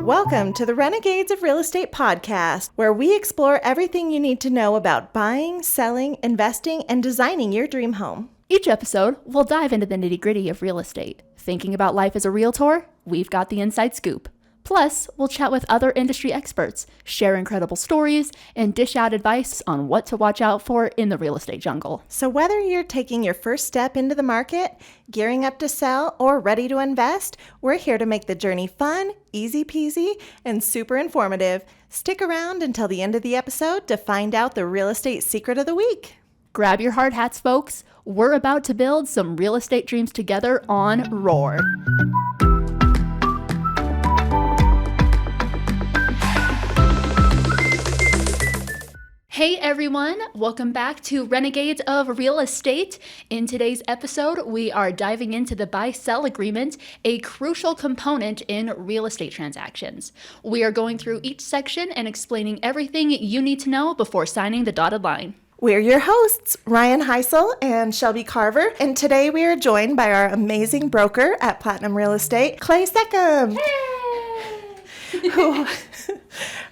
Welcome to the Renegades of Real Estate podcast, where we explore everything you need to know about buying, selling, investing, and designing your dream home. Each episode, we'll dive into the nitty-gritty of real estate. Thinking about life as a realtor? We've got the inside scoop. Plus, we'll chat with other industry experts, share incredible stories, and dish out advice on what to watch out for in the real estate jungle. So whether you're taking your first step into the market, gearing up to sell, or ready to invest, we're here to make the journey fun, easy peasy, and super informative. Stick around until the end of the episode to find out the real estate secret of the week. Grab your hard hats, folks. We're about to build some real estate dreams together on Roar. Hey everyone, welcome back to Renegades of Real Estate. In today's episode, we are diving into the buy-sell agreement, a crucial component in real estate transactions. We are going through each section and explaining everything you need to know before signing the dotted line. We're your hosts, Riane Hysell and Shelby Carver, and today we are joined by our amazing broker at Platinum Real Estate, Seccomb. Hey!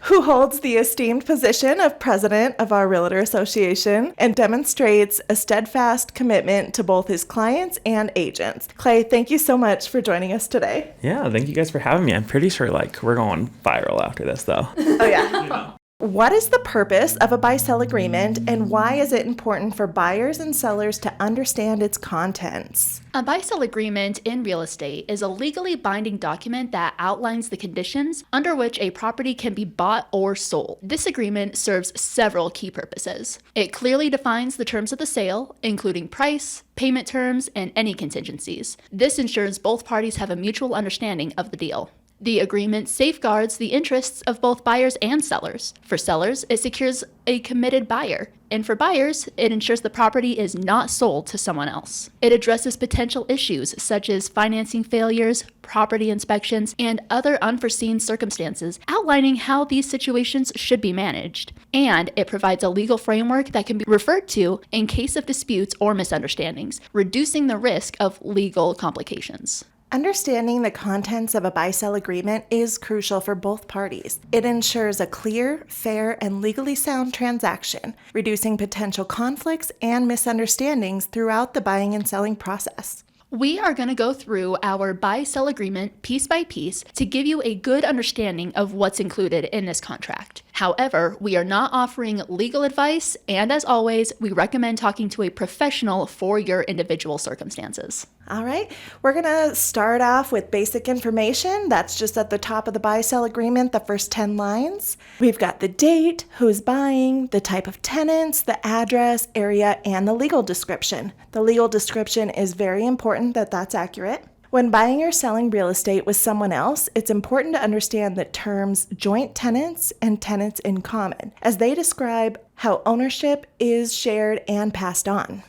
who holds the esteemed position of president of our Realtor Association and demonstrates a steadfast commitment to both his clients and agents. Clay, thank you so much for joining us today. Yeah, thank you guys for having me. I'm pretty sure we're going viral after this though. Oh yeah. What is the purpose of a buy-sell agreement, and why is it important for buyers and sellers to understand its contents? A buy-sell agreement in real estate is a legally binding document that outlines the conditions under which a property can be bought or sold. This agreement serves several key purposes. It clearly defines the terms of the sale, including price, payment terms, and any contingencies. This ensures both parties have a mutual understanding of the deal. The agreement safeguards the interests of both buyers and sellers. For sellers, it secures a committed buyer. And for buyers, it ensures the property is not sold to someone else. It addresses potential issues such as financing failures, property inspections, and other unforeseen circumstances, outlining how these situations should be managed. And it provides a legal framework that can be referred to in case of disputes or misunderstandings, reducing the risk of legal complications. Understanding the contents of a buy-sell agreement is crucial for both parties. It ensures a clear, fair, and legally sound transaction, reducing potential conflicts and misunderstandings throughout the buying and selling process. We are going to go through our buy-sell agreement piece by piece to give you a good understanding of what's included in this contract. However, we are not offering legal advice, and as always, we recommend talking to a professional for your individual circumstances. All right, we're going to start off with basic information. That's just at the top of the buy-sell agreement, the first 10 lines. We've got the date, who's buying, the type of tenants, the address, area, and the legal description. The legal description is very important that that's accurate. When buying or selling real estate with someone else, it's important to understand the terms joint tenants and tenants in common, as they describe how ownership is shared and passed on.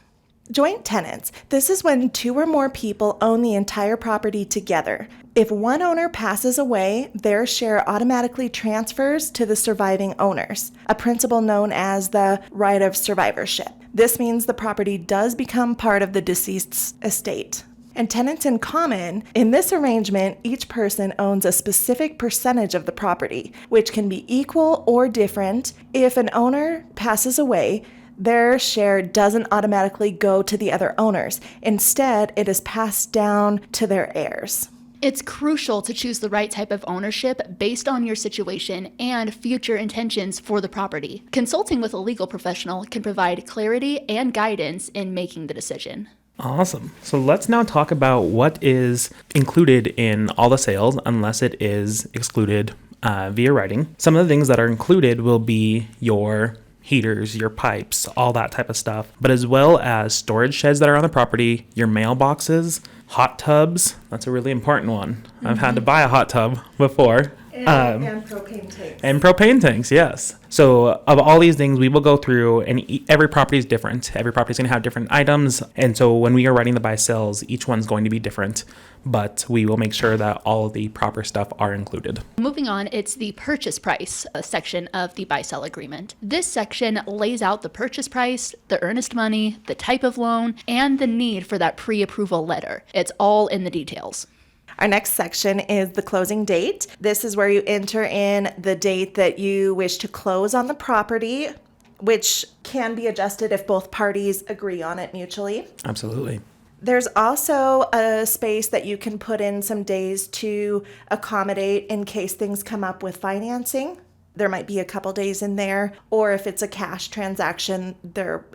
Joint tenants. This is when two or more people own the entire property together. If one owner passes away, their share automatically transfers to the surviving owners, a principle known as the right of survivorship. This means the property does become part of the deceased's estate. And tenants in common, in this arrangement, each person owns a specific percentage of the property, which can be equal or different. If an owner passes away, their share doesn't automatically go to the other owners. Instead, it is passed down to their heirs. It's crucial to choose the right type of ownership based on your situation and future intentions for the property. Consulting with a legal professional can provide clarity and guidance in making the decision. Awesome. So let's now talk about what is included in all the sales unless it is excluded via writing. Some of the things that are included will be your heaters, your pipes, all that type of stuff, but as well as storage sheds that are on the property, your mailboxes, hot tubs. That's a really important one. Mm-hmm. I've had to buy a hot tub before. And propane tanks. And propane tanks, yes. So of all these things, we will go through, and every property is different. Every property is going to have different items. And so when we are writing the buy-sells, each one's going to be different, but we will make sure that all of the proper stuff are included. Moving on, it's the purchase price section of the buy-sell agreement. This section lays out the purchase price, the earnest money, the type of loan, and the need for that pre-approval letter. It's all in the details. Our next section is the closing date. This is where you enter in the date that you wish to close on the property, which can be adjusted if both parties agree on it mutually. Absolutely. There's also a space that you can put in some days to accommodate in case things come up with financing. There might be a couple days in there, or if it's a cash transaction, there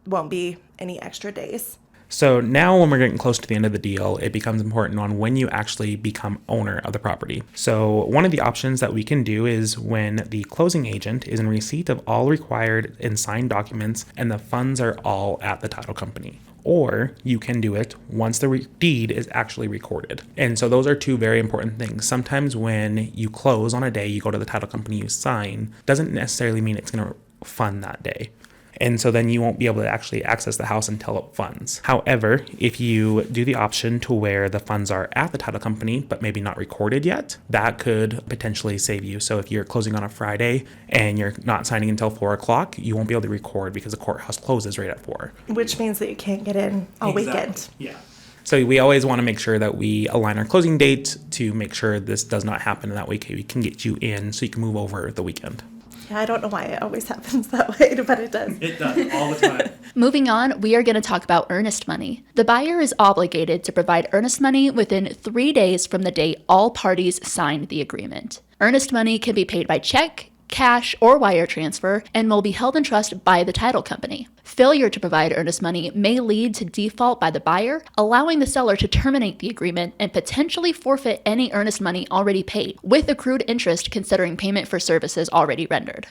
won't be any extra days. So now when we're getting close to the end of the deal, it becomes important on when you actually become owner of the property. So one of the options that we can do is when the closing agent is in receipt of all required and signed documents and the funds are all at the title company. Or you can do it once the deed is actually recorded. And so those are two very important things. Sometimes when you close on a day, you go to the title company, you sign, doesn't necessarily mean it's going to fund that day. And so then you won't be able to actually access the house until it funds. However, if you do the option to where the funds are at the title company, but maybe not recorded yet, that could potentially save you. So if you're closing on a Friday and you're not signing until 4 o'clock, you won't be able to record because the courthouse closes right at 4. Which means that you can't get in all weekend. Yeah. So we always want to make sure that we align our closing date to make sure this does not happen. And that way we can get you in so you can move over the weekend. I don't know why it always happens that way, but it does. It does, all the time. Moving on, we are going to talk about earnest money. The buyer is obligated to provide earnest money within 3 days from the date all parties signed the agreement. Earnest money can be paid by check, cash, or wire transfer, and will be held in trust by the title company. Failure to provide earnest money may lead to default by the buyer, allowing the seller to terminate the agreement and potentially forfeit any earnest money already paid, with accrued interest considering payment for services already rendered.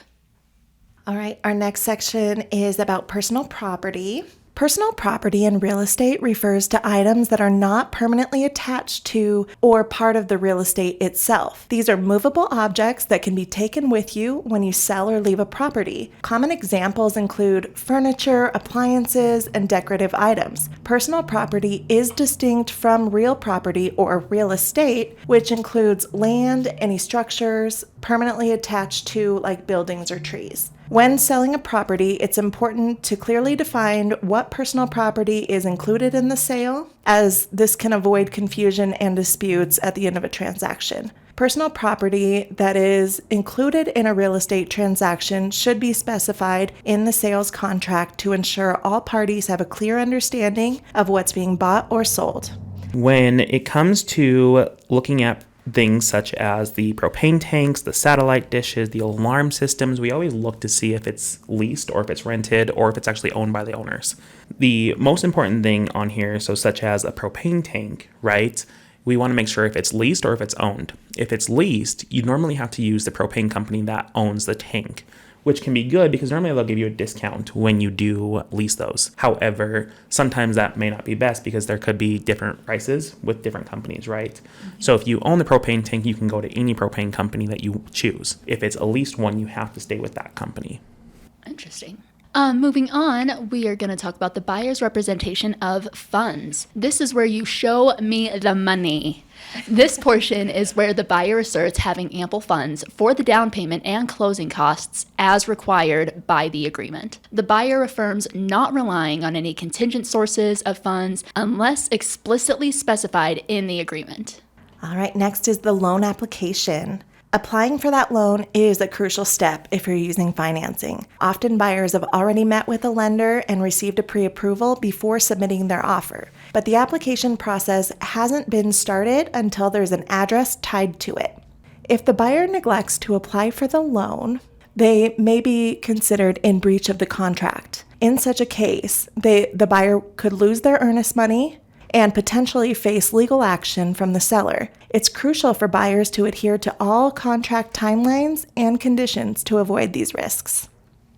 All right, our next section is about personal property. Personal property in real estate refers to items that are not permanently attached to or part of the real estate itself. These are movable objects that can be taken with you when you sell or leave a property. Common examples include furniture, appliances, and decorative items. Personal property is distinct from real property or real estate, which includes land, any structures permanently attached to, like buildings or trees. When selling a property, it's important to clearly define what personal property is included in the sale, as this can avoid confusion and disputes at the end of a transaction. Personal property that is included in a real estate transaction should be specified in the sales contract to ensure all parties have a clear understanding of what's being bought or sold. When it comes to looking at things such as the propane tanks, the satellite dishes, the alarm systems, we always look to see if it's leased or if it's rented or if it's actually owned by the owners. The most important thing on here, so such as a propane tank, right? We want to make sure if it's leased or if it's owned. If it's leased, you normally have to use the propane company that owns the tank, which can be good because normally they'll give you a discount when you do lease those. However, sometimes that may not be best because there could be different prices with different companies, right? So if you own the propane tank, you can go to any propane company that you choose. If it's a leased one, you have to stay with that company. Interesting. Moving on, we are going to talk about the buyer's representation of funds. This is where you show me the money. This portion is where the buyer asserts having ample funds for the down payment and closing costs as required by the agreement. The buyer affirms not relying on any contingent sources of funds unless explicitly specified in the agreement. All right, next is the loan application. Applying for that loan is a crucial step if you're using financing. Often buyers have already met with a lender and received a pre-approval before submitting their offer, but the application process hasn't been started until there's an address tied to it. If the buyer neglects to apply for the loan, they may be considered in breach of the contract. In such a case, the buyer could lose their earnest money and potentially face legal action from the seller. It's crucial for buyers to adhere to all contract timelines and conditions to avoid these risks.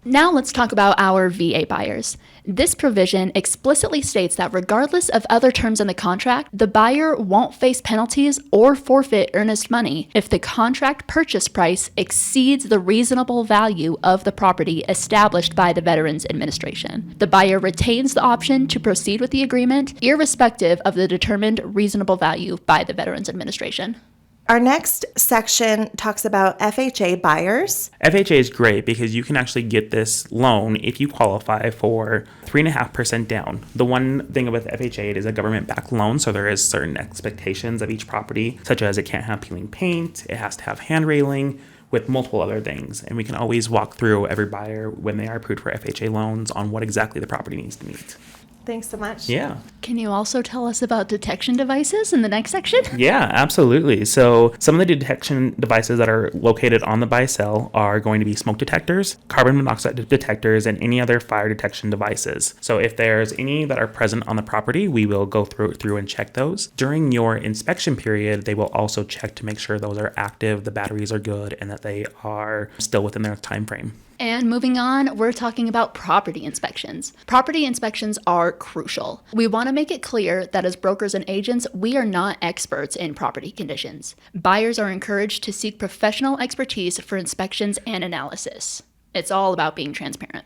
Now let's talk about our VA buyers. This provision explicitly states that regardless of other terms in the contract, the buyer won't face penalties or forfeit earnest money if the contract purchase price exceeds the reasonable value of the property established by the Veterans Administration. The buyer retains the option to proceed with the agreement, irrespective of the determined reasonable value by the Veterans Administration. Our next section talks about FHA buyers. FHA is great because you can actually get this loan if you qualify for 3.5% down. The one thing with FHA, it is a government-backed loan, so there is certain expectations of each property, such as it can't have peeling paint, it has to have hand railing, with multiple other things. And we can always walk through every buyer when they are approved for FHA loans on what exactly the property needs to meet. Thanks so much. Yeah. Can you also tell us about detection devices in the next section? Yeah, absolutely. So some of the detection devices that are located on the buy-sell are going to be smoke detectors, carbon monoxide detectors, and any other fire detection devices. So if there's any that are present on the property, we will go through and check those. During your inspection period, they will also check to make sure those are active, the batteries are good, and that they are still within their time frame. And moving on, we're talking about property inspections. Property inspections are crucial. We want to make it clear that as brokers and agents, we are not experts in property conditions. Buyers are encouraged to seek professional expertise for inspections and analysis. It's all about being transparent.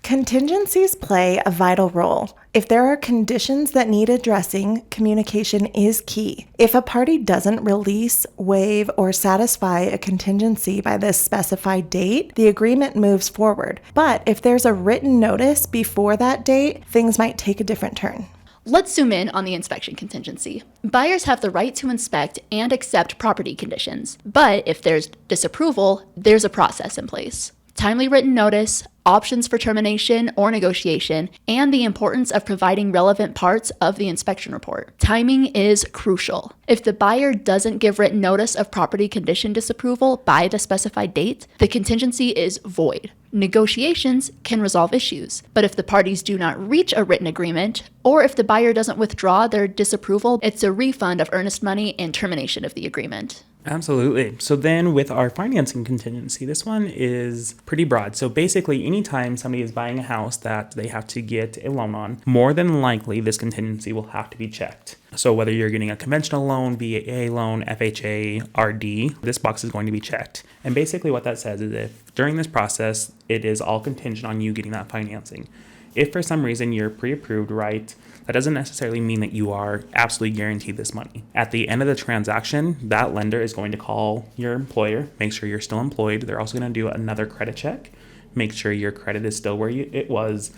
Contingencies play a vital role. If there are conditions that need addressing, communication is key. If a party doesn't release, waive, or satisfy a contingency by this specified date, the agreement moves forward. But if there's a written notice before that date, things might take a different turn. Let's zoom in on the inspection contingency. Buyers have the right to inspect and accept property conditions, but if there's disapproval, there's a process in place. Timely written notice, options for termination or negotiation, and the importance of providing relevant parts of the inspection report. Timing is crucial. If the buyer doesn't give written notice of property condition disapproval by the specified date, the contingency is void. Negotiations can resolve issues, but if the parties do not reach a written agreement, or if the buyer doesn't withdraw their disapproval, it's a refund of earnest money and termination of the agreement. Absolutely. So then with our financing contingency, this one is pretty broad. So basically, anytime somebody is buying a house that they have to get a loan on, more than likely this contingency will have to be checked. So whether you're getting a conventional loan, VA loan, FHA, RD, this box is going to be checked. And basically what that says is if during this process, it is all contingent on you getting that financing. If for some reason you're pre-approved, right, that doesn't necessarily mean that you are absolutely guaranteed this money. At the end of the transaction, that lender is going to call your employer, make sure you're still employed. They're also going to do another credit check, make sure your credit is still where it was,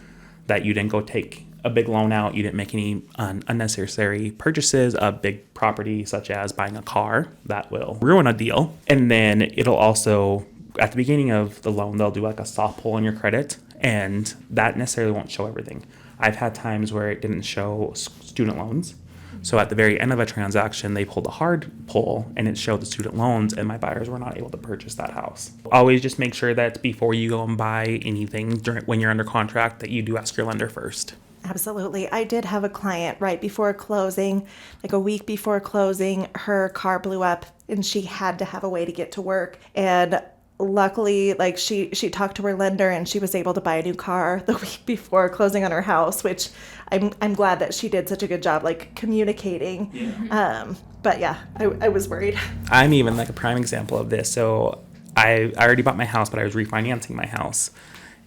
that you didn't go take a big loan out, you didn't make any unnecessary purchases of big property, such as buying a car. That will ruin a deal. And then it'll also, at the beginning of the loan, they'll do like a soft pull on your credit, and that necessarily won't show everything. I've had times where it didn't show student loans. So at the very end of a transaction, they pulled a hard pull and it showed the student loans, and my buyers were not able to purchase that house. Always just make sure that before you go and buy anything when you're under contract, that you do ask your lender first. Absolutely. I did have a client right before closing, like a week before closing, her car blew up and she had to have a way to get to work. And luckily, like she talked to her lender and she was able to buy a new car the week before closing on her house, which I'm glad that she did such a good job like communicating. Yeah. But yeah, I was worried. I'm even like a prime example of this. So I already bought my house, but I was refinancing my house.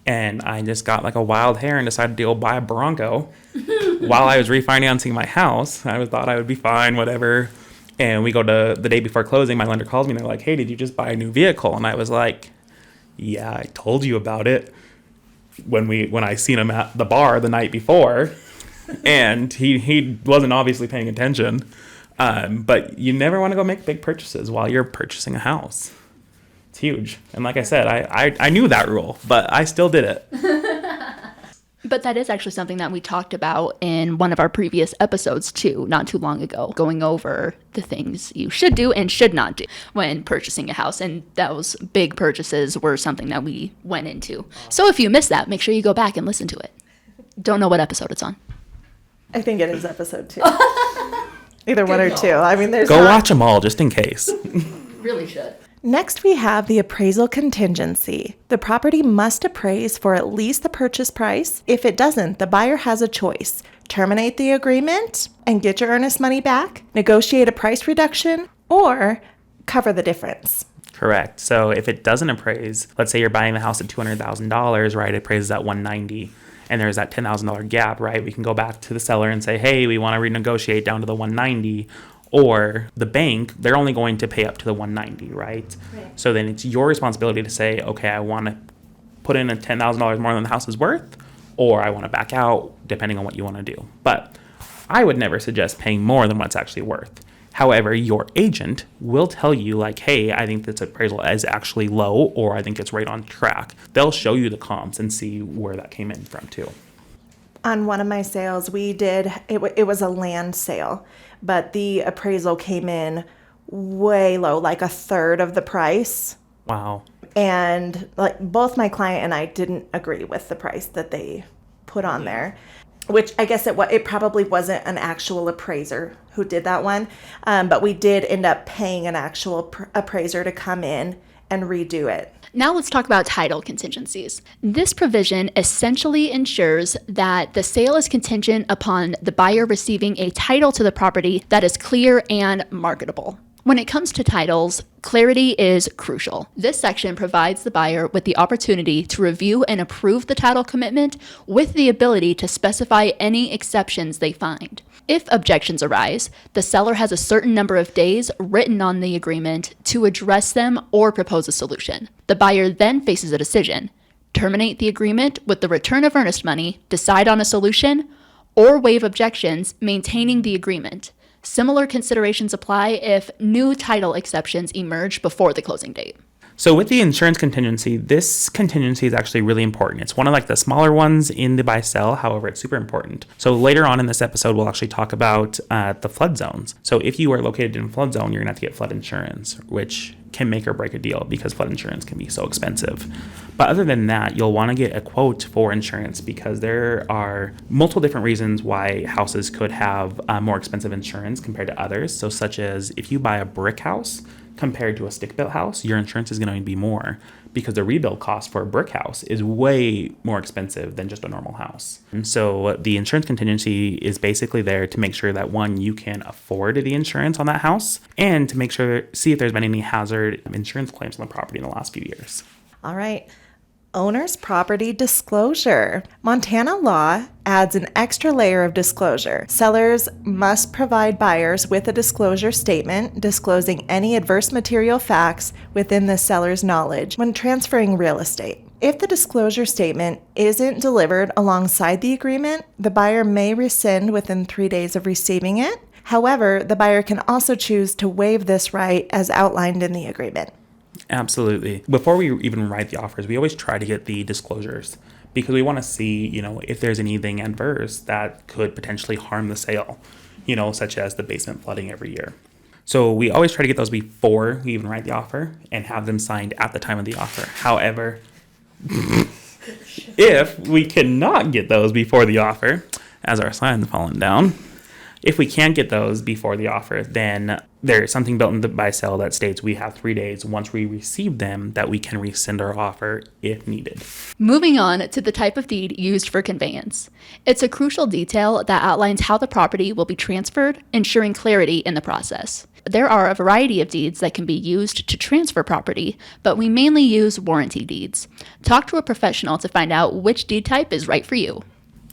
And I just got like a wild hair and decided to go buy a Bronco while I was refinancing my house. I thought I would be fine, whatever. And we go to the day before closing, my lender calls me and they're like, hey, did you just buy a new vehicle? And I was like, yeah, I told you about it when I seen him at the bar the night before. And he wasn't obviously paying attention. But you never want to go make big purchases while you're purchasing a house. It's huge. And like I said, I knew that rule, but I still did it. But that is actually something that we talked about in one of our previous episodes too, not too long ago, going over the things you should do and should not do when purchasing a house. And those big purchases were something that we went into. So if you missed that, make sure you go back and listen to it. Don't know what episode it's on. I think it is episode 2. Either one or 2. I mean, there's watch them all just in case. Really should. Next, we have the appraisal contingency. The property must appraise for at least the purchase price. If it doesn't, the buyer has a choice. Terminate the agreement and get your earnest money back, negotiate a price reduction, or cover the difference. Correct. So if it doesn't appraise, let's say you're buying the house at $200,000, right? It appraises at $190,000. And there's that $10,000 gap, right? We can go back to the seller and say, hey, we want to renegotiate down to the $190,000. Or the bank, they're only going to pay up to the 190, right? So then it's your responsibility to say, okay, I want to put in a $10,000 more than the house is worth, or I want to back out, depending on what you want to do. But I would never suggest paying more than what it's actually worth. However, your agent will tell you, like, hey, I think this appraisal is actually low, or I think it's right on track. They'll show you the comps and see where that came in from too. On one of my sales, it was a land sale, but the appraisal came in way low, like a third of the price. Wow. And like both my client and I didn't agree with the price that they put on there, which I guess it probably wasn't an actual appraiser who did that one. But we did end up paying an actual appraiser to come in and redo it. Now let's talk about title contingencies. This provision essentially ensures that the sale is contingent upon the buyer receiving a title to the property that is clear and marketable. When it comes to titles, clarity is crucial. This section provides the buyer with the opportunity to review and approve the title commitment with the ability to specify any exceptions they find. If objections arise, the seller has a certain number of days written on the agreement to address them or propose a solution. The buyer then faces a decision: terminate the agreement with the return of earnest money, decide on a solution, or waive objections, maintaining the agreement. Similar considerations apply if new title exceptions emerge before the closing date. So with the insurance contingency, this contingency is actually really important. It's one of like the smaller ones in the buy sell. However, it's super important. So later on in this episode, we'll actually talk about the flood zones. So if you are located in a flood zone, you're gonna have to get flood insurance, which can make or break a deal because flood insurance can be so expensive. But other than that, you'll want to get a quote for insurance because there are multiple different reasons why houses could have more expensive insurance compared to others. So such as if you buy a brick house compared to a stick-built house, your insurance is going to be more because the rebuild cost for a brick house is way more expensive than just a normal house. And so the insurance contingency is basically there to make sure that, one, you can afford the insurance on that house, and to make sure, see if there's been any hazard insurance claims on the property in the last few years. All right. Owner's property disclosure. Montana law adds an extra layer of disclosure. Sellers must provide buyers with a disclosure statement disclosing any adverse material facts within the seller's knowledge when transferring real estate. If the disclosure statement isn't delivered alongside the agreement, the buyer may rescind within 3 days of receiving it. However, the buyer can also choose to waive this right as outlined in the agreement. Absolutely. Before we even write the offers, we always try to get the disclosures because we want to see, if there's anything adverse that could potentially harm the sale, such as the basement flooding every year. So we always try to get those before we even write the offer and have them signed at the time of the offer. However, if we cannot get those before the offer, as our sign's fallen down, if we can't get those before the offer, then there's something built in the buy sell that states we have 3 days once we receive them that we can rescind our offer if needed. Moving on to the type of deed used for conveyance. It's a crucial detail that outlines how the property will be transferred, ensuring clarity in the process. There are a variety of deeds that can be used to transfer property, but we mainly use warranty deeds. Talk to a professional to find out which deed type is right for you.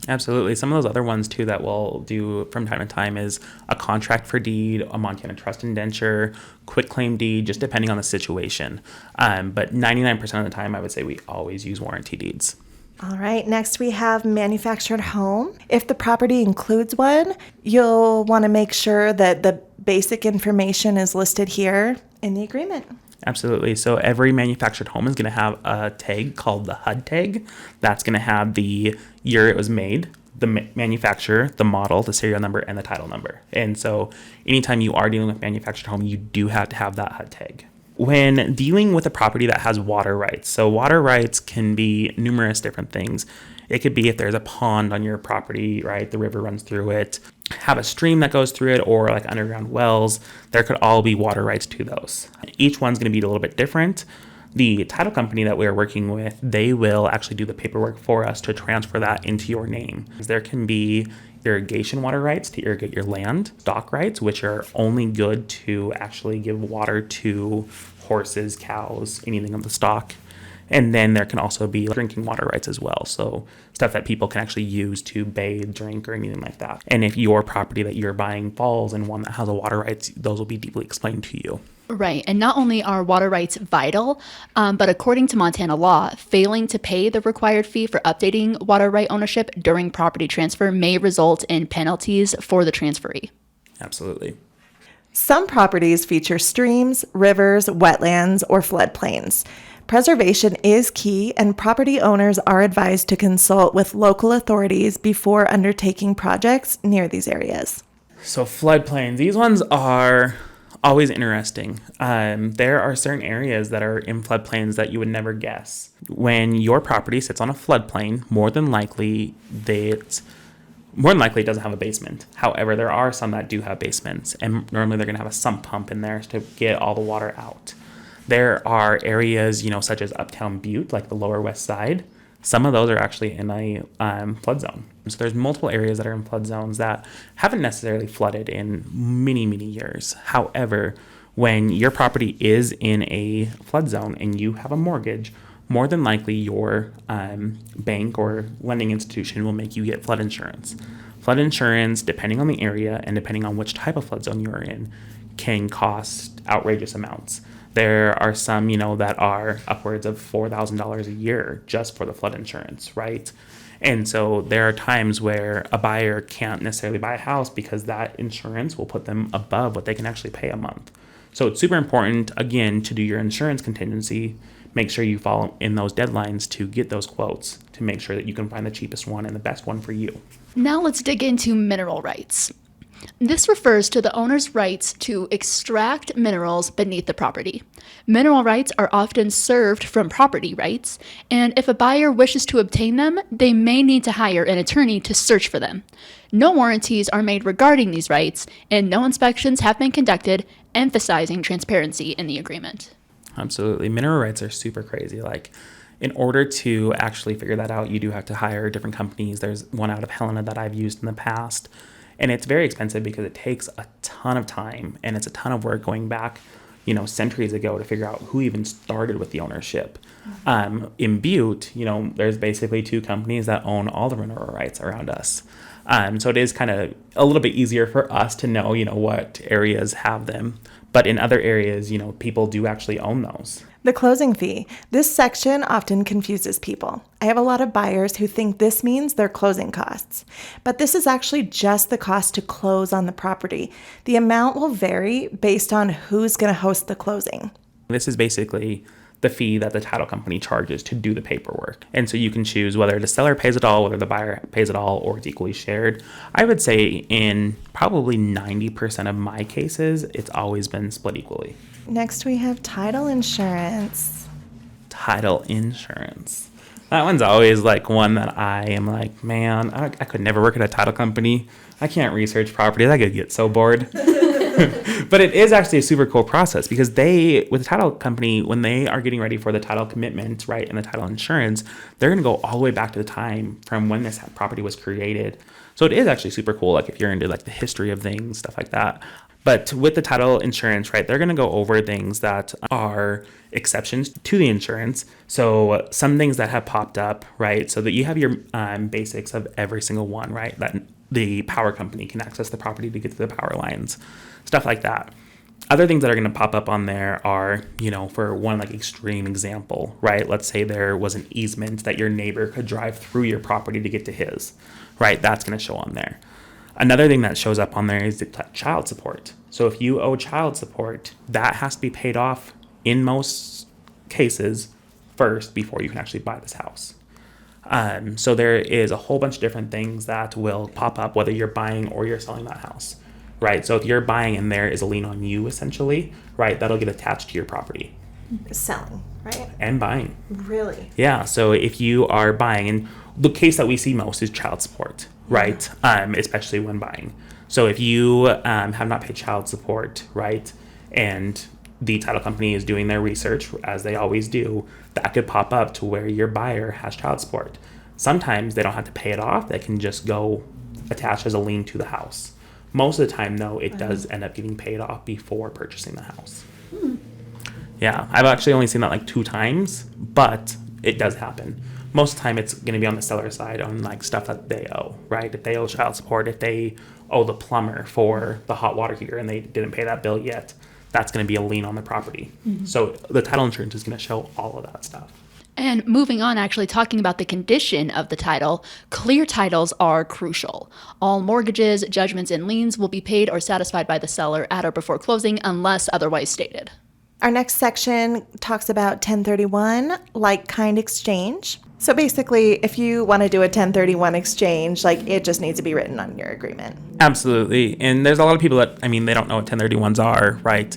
Absolutely. Some of those other ones too that we'll do from time to time is a contract for deed, a Montana trust indenture, quitclaim deed, just depending on the situation. But 99% of the time, I would say we always use warranty deeds. All right, next we have manufactured home. If the property includes one, you'll want to make sure that the basic information is listed here in the agreement. Absolutely. So every manufactured home is going to have a tag called the HUD tag. That's going to have the year it was made, the manufacturer, the model, the serial number, and the title number. And so anytime you are dealing with manufactured home, you do have to have that HUD tag. When dealing with a property that has water rights, so water rights can be numerous different things. It could be if there's a pond on your property, right? The river runs through it, have a stream that goes through it, or like underground wells. There could all be water rights to those. Each one's going to be a little bit different. The title company that we're working with, they will actually do the paperwork for us to transfer that into your name. There can be irrigation water rights to irrigate your land, stock rights, which are only good to actually give water to horses, cows, anything of the stock. And then there can also be drinking water rights as well. So stuff that people can actually use to bathe, drink, or anything like that. And if your property that you're buying falls in one that has a water rights, those will be deeply explained to you. Right. And not only are water rights vital, but according to Montana law, failing to pay the required fee for updating water right ownership during property transfer may result in penalties for the transferee. Absolutely. Some properties feature streams, rivers, wetlands, or floodplains. Preservation is key, and property owners are advised to consult with local authorities before undertaking projects near these areas. So floodplains, these ones are always interesting. There are certain areas that are in floodplains that you would never guess. When your property sits on a floodplain, more than likely it doesn't have a basement. However, there are some that do have basements, and normally they're going to have a sump pump in there to get all the water out. There are areas, such as Uptown Butte, like the Lower West Side. Some of those are actually in a flood zone. So there's multiple areas that are in flood zones that haven't necessarily flooded in many, many years. However, when your property is in a flood zone and you have a mortgage, more than likely your bank or lending institution will make you get flood insurance. Flood insurance, depending on the area and depending on which type of flood zone you are in, can cost outrageous amounts. There are some, that are upwards of $4,000 a year just for the flood insurance, right? And so there are times where a buyer can't necessarily buy a house because that insurance will put them above what they can actually pay a month. So it's super important, again, to do your insurance contingency. Make sure you follow in those deadlines to get those quotes to make sure that you can find the cheapest one and the best one for you. Now let's dig into mineral rights. This refers to the owner's rights to extract minerals beneath the property. Mineral rights are often served from property rights, and if a buyer wishes to obtain them, they may need to hire an attorney to search for them. No warranties are made regarding these rights, and no inspections have been conducted, emphasizing transparency in the agreement. Absolutely. Mineral rights are super crazy. In order to actually figure that out, you do have to hire different companies. There's one out of Helena that I've used in the past. And it's very expensive because it takes a ton of time and it's a ton of work going back, centuries ago to figure out who even started with the ownership. In Butte, there's basically two companies that own all the mineral rights around us. So it is kind of a little bit easier for us to know, what areas have them. But in other areas, people do actually own those. The closing fee. This section often confuses people. I have a lot of buyers who think this means their closing costs, but this is actually just the cost to close on the property. The amount will vary based on who's going to host the closing. This is basically the fee that the title company charges to do the paperwork. And so you can choose whether the seller pays it all, whether the buyer pays it all, or it's equally shared. I would say in probably 90% of my cases, it's always been split equally. Next, we have title insurance. Title insurance. That one's always one that I am man, I could never work at a title company. I can't research properties. I could get so bored. But it is actually a super cool process because with the title company, when they are getting ready for the title commitment, right, and the title insurance, they're going to go all the way back to the time from when this property was created. So it is actually super cool, if you're into the history of things, stuff like that. But with the title insurance, right, they're going to go over things that are exceptions to the insurance. So some things that have popped up, right, so that you have your basics of every single one, right, that the power company can access the property to get to the power lines, stuff like that. Other things that are going to pop up on there are, for one extreme example, right, let's say there was an easement that your neighbor could drive through your property to get to his, right, that's going to show on there. Another thing that shows up on there is the child support. So if you owe child support, that has to be paid off in most cases first before you can actually buy this house. So there is a whole bunch of different things that will pop up whether you're buying or you're selling that house, right? So if you're buying and there is a lien on you, essentially, right, that'll get attached to your property. Selling, right? And buying. Really? Yeah, so if you are buying, and the case that we see most is child support, right? Especially when buying. So if you have not paid child support, right, and the title company is doing their research, as they always do, that could pop up to where your buyer has child support. Sometimes they don't have to pay it off. They can just go attach as a lien to the house. Most of the time, though, it does end up getting paid off before purchasing the house. Yeah, I've actually only seen that 2 times, but it does happen. Most of the time it's going to be on the seller side on like stuff that they owe, right? If they owe child support, if they owe the plumber for the hot water heater and they didn't pay that bill yet, that's going to be a lien on the property. So the title insurance is going to show all of that stuff. And moving on, actually talking about the condition of the title, clear titles are crucial. All mortgages, judgments, and liens will be paid or satisfied by the seller at or before closing unless otherwise stated. Our next section talks about 1031, like-kind exchange. So basically, if you want to do a 1031 exchange, like it just needs to be written on your agreement. Absolutely. And there's a lot of people that, they don't know what 1031s are, right?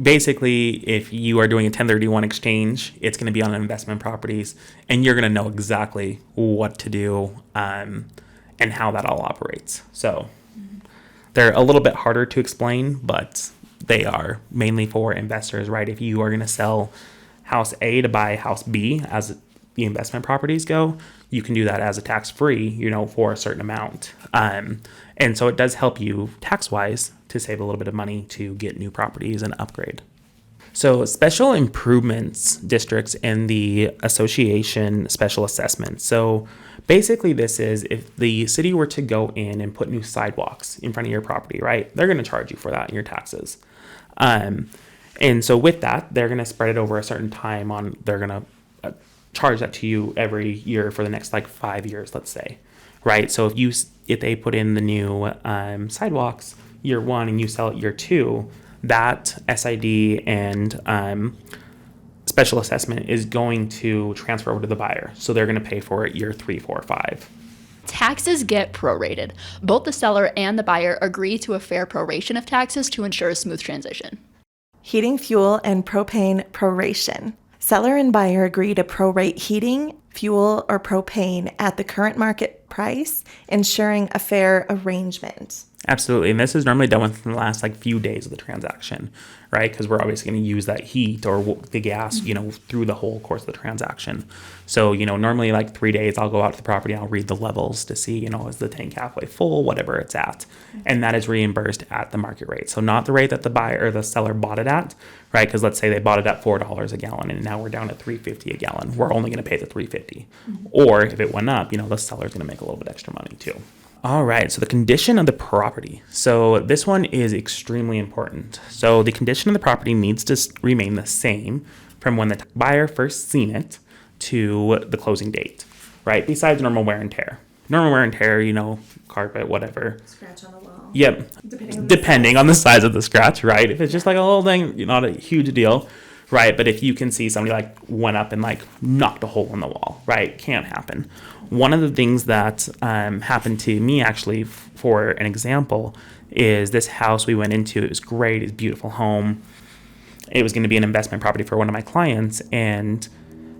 Basically, if you are doing a 1031 exchange, it's going to be on investment properties, and you're going to know exactly what to do and how that all operates. So they're a little bit harder to explain, but they are mainly for investors, right? If you are going to sell house A to buy house B as the investment properties go, you can do that as a tax-free, for a certain amount. And so it does help you tax-wise to save a little bit of money to get new properties and upgrade. So special improvements districts and the association special assessment. So basically this is if the city were to go in and put new sidewalks in front of your property, right? They're going to charge you for that in your taxes. And so with that, they're going to spread it over a certain time they're going to charge that to you every year for the next 5 years, let's say, right? So if they put in the new sidewalks year 1 and you sell it year 2, that SID and special assessment is going to transfer over to the buyer. So they're going to pay for it year 3, 4, 5. Taxes get prorated. Both the seller and the buyer agree to a fair proration of taxes to ensure a smooth transition. Heating, fuel, and propane proration. Seller and buyer agree to prorate heating, fuel, or propane at the current market price, ensuring a fair arrangement. Absolutely. And this is normally done within the last few days of the transaction, right? Because we're obviously going to use that heat or the gas, through the whole course of the transaction. So, normally 3 days I'll go out to the property, I'll read the levels to see, is the tank halfway full, whatever it's at. And that is reimbursed at the market rate. So not the rate that the buyer or the seller bought it at, right? Because let's say they bought it at $4 a gallon and now we're down at $3.50 a gallon. We're only going to pay the $3.50. Or if it went up, the seller's going to make a little bit extra money too. All right, so the condition of the property. So this one is extremely important. So the condition of the property needs to remain the same from when the buyer first seen it to the closing date, right? Besides normal wear and tear. Normal wear and tear, carpet, whatever. Scratch on the wall. Yep, depending on the size of the scratch, right? If it's just a little thing, not a huge deal, right? But if you can see somebody went up and knocked a hole in the wall, right? Can't happen. One of the things that happened to me actually, for an example, is this house we went into. It was great. It's a beautiful home. It was going to be an investment property for one of my clients and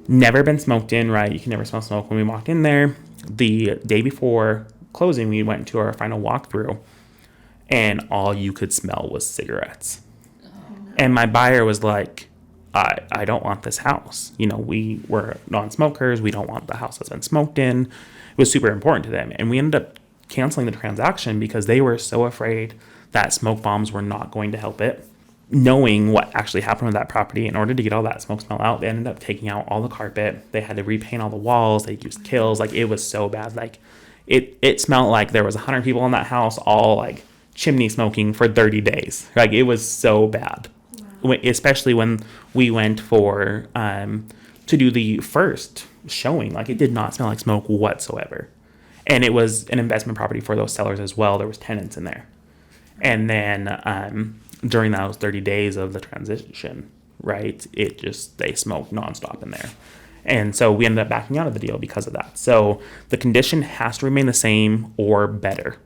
never been smoked in, right? You can never smell smoke. When we walked in there, the day before closing, we went to our final walkthrough and all you could smell was cigarettes. Oh. And my buyer was like, I don't want this house. We were non-smokers. We don't want the house that's been smoked in. It was super important to them. And we ended up canceling the transaction because they were so afraid that smoke bombs were not going to help it. Knowing what actually happened with that property, in order to get all that smoke smell out, they ended up taking out all the carpet. They had to repaint all the walls. They used kills. It was so bad. It smelled like there was 100 people in that house all chimney smoking for 30 days. It was so bad. Especially when we went for to do the first showing, it did not smell like smoke whatsoever. And it was an investment property for those sellers as well. There was tenants in there. And then during those 30 days of the transition, right, they smoked nonstop in there. And so we ended up backing out of the deal because of that. So the condition has to remain the same or better.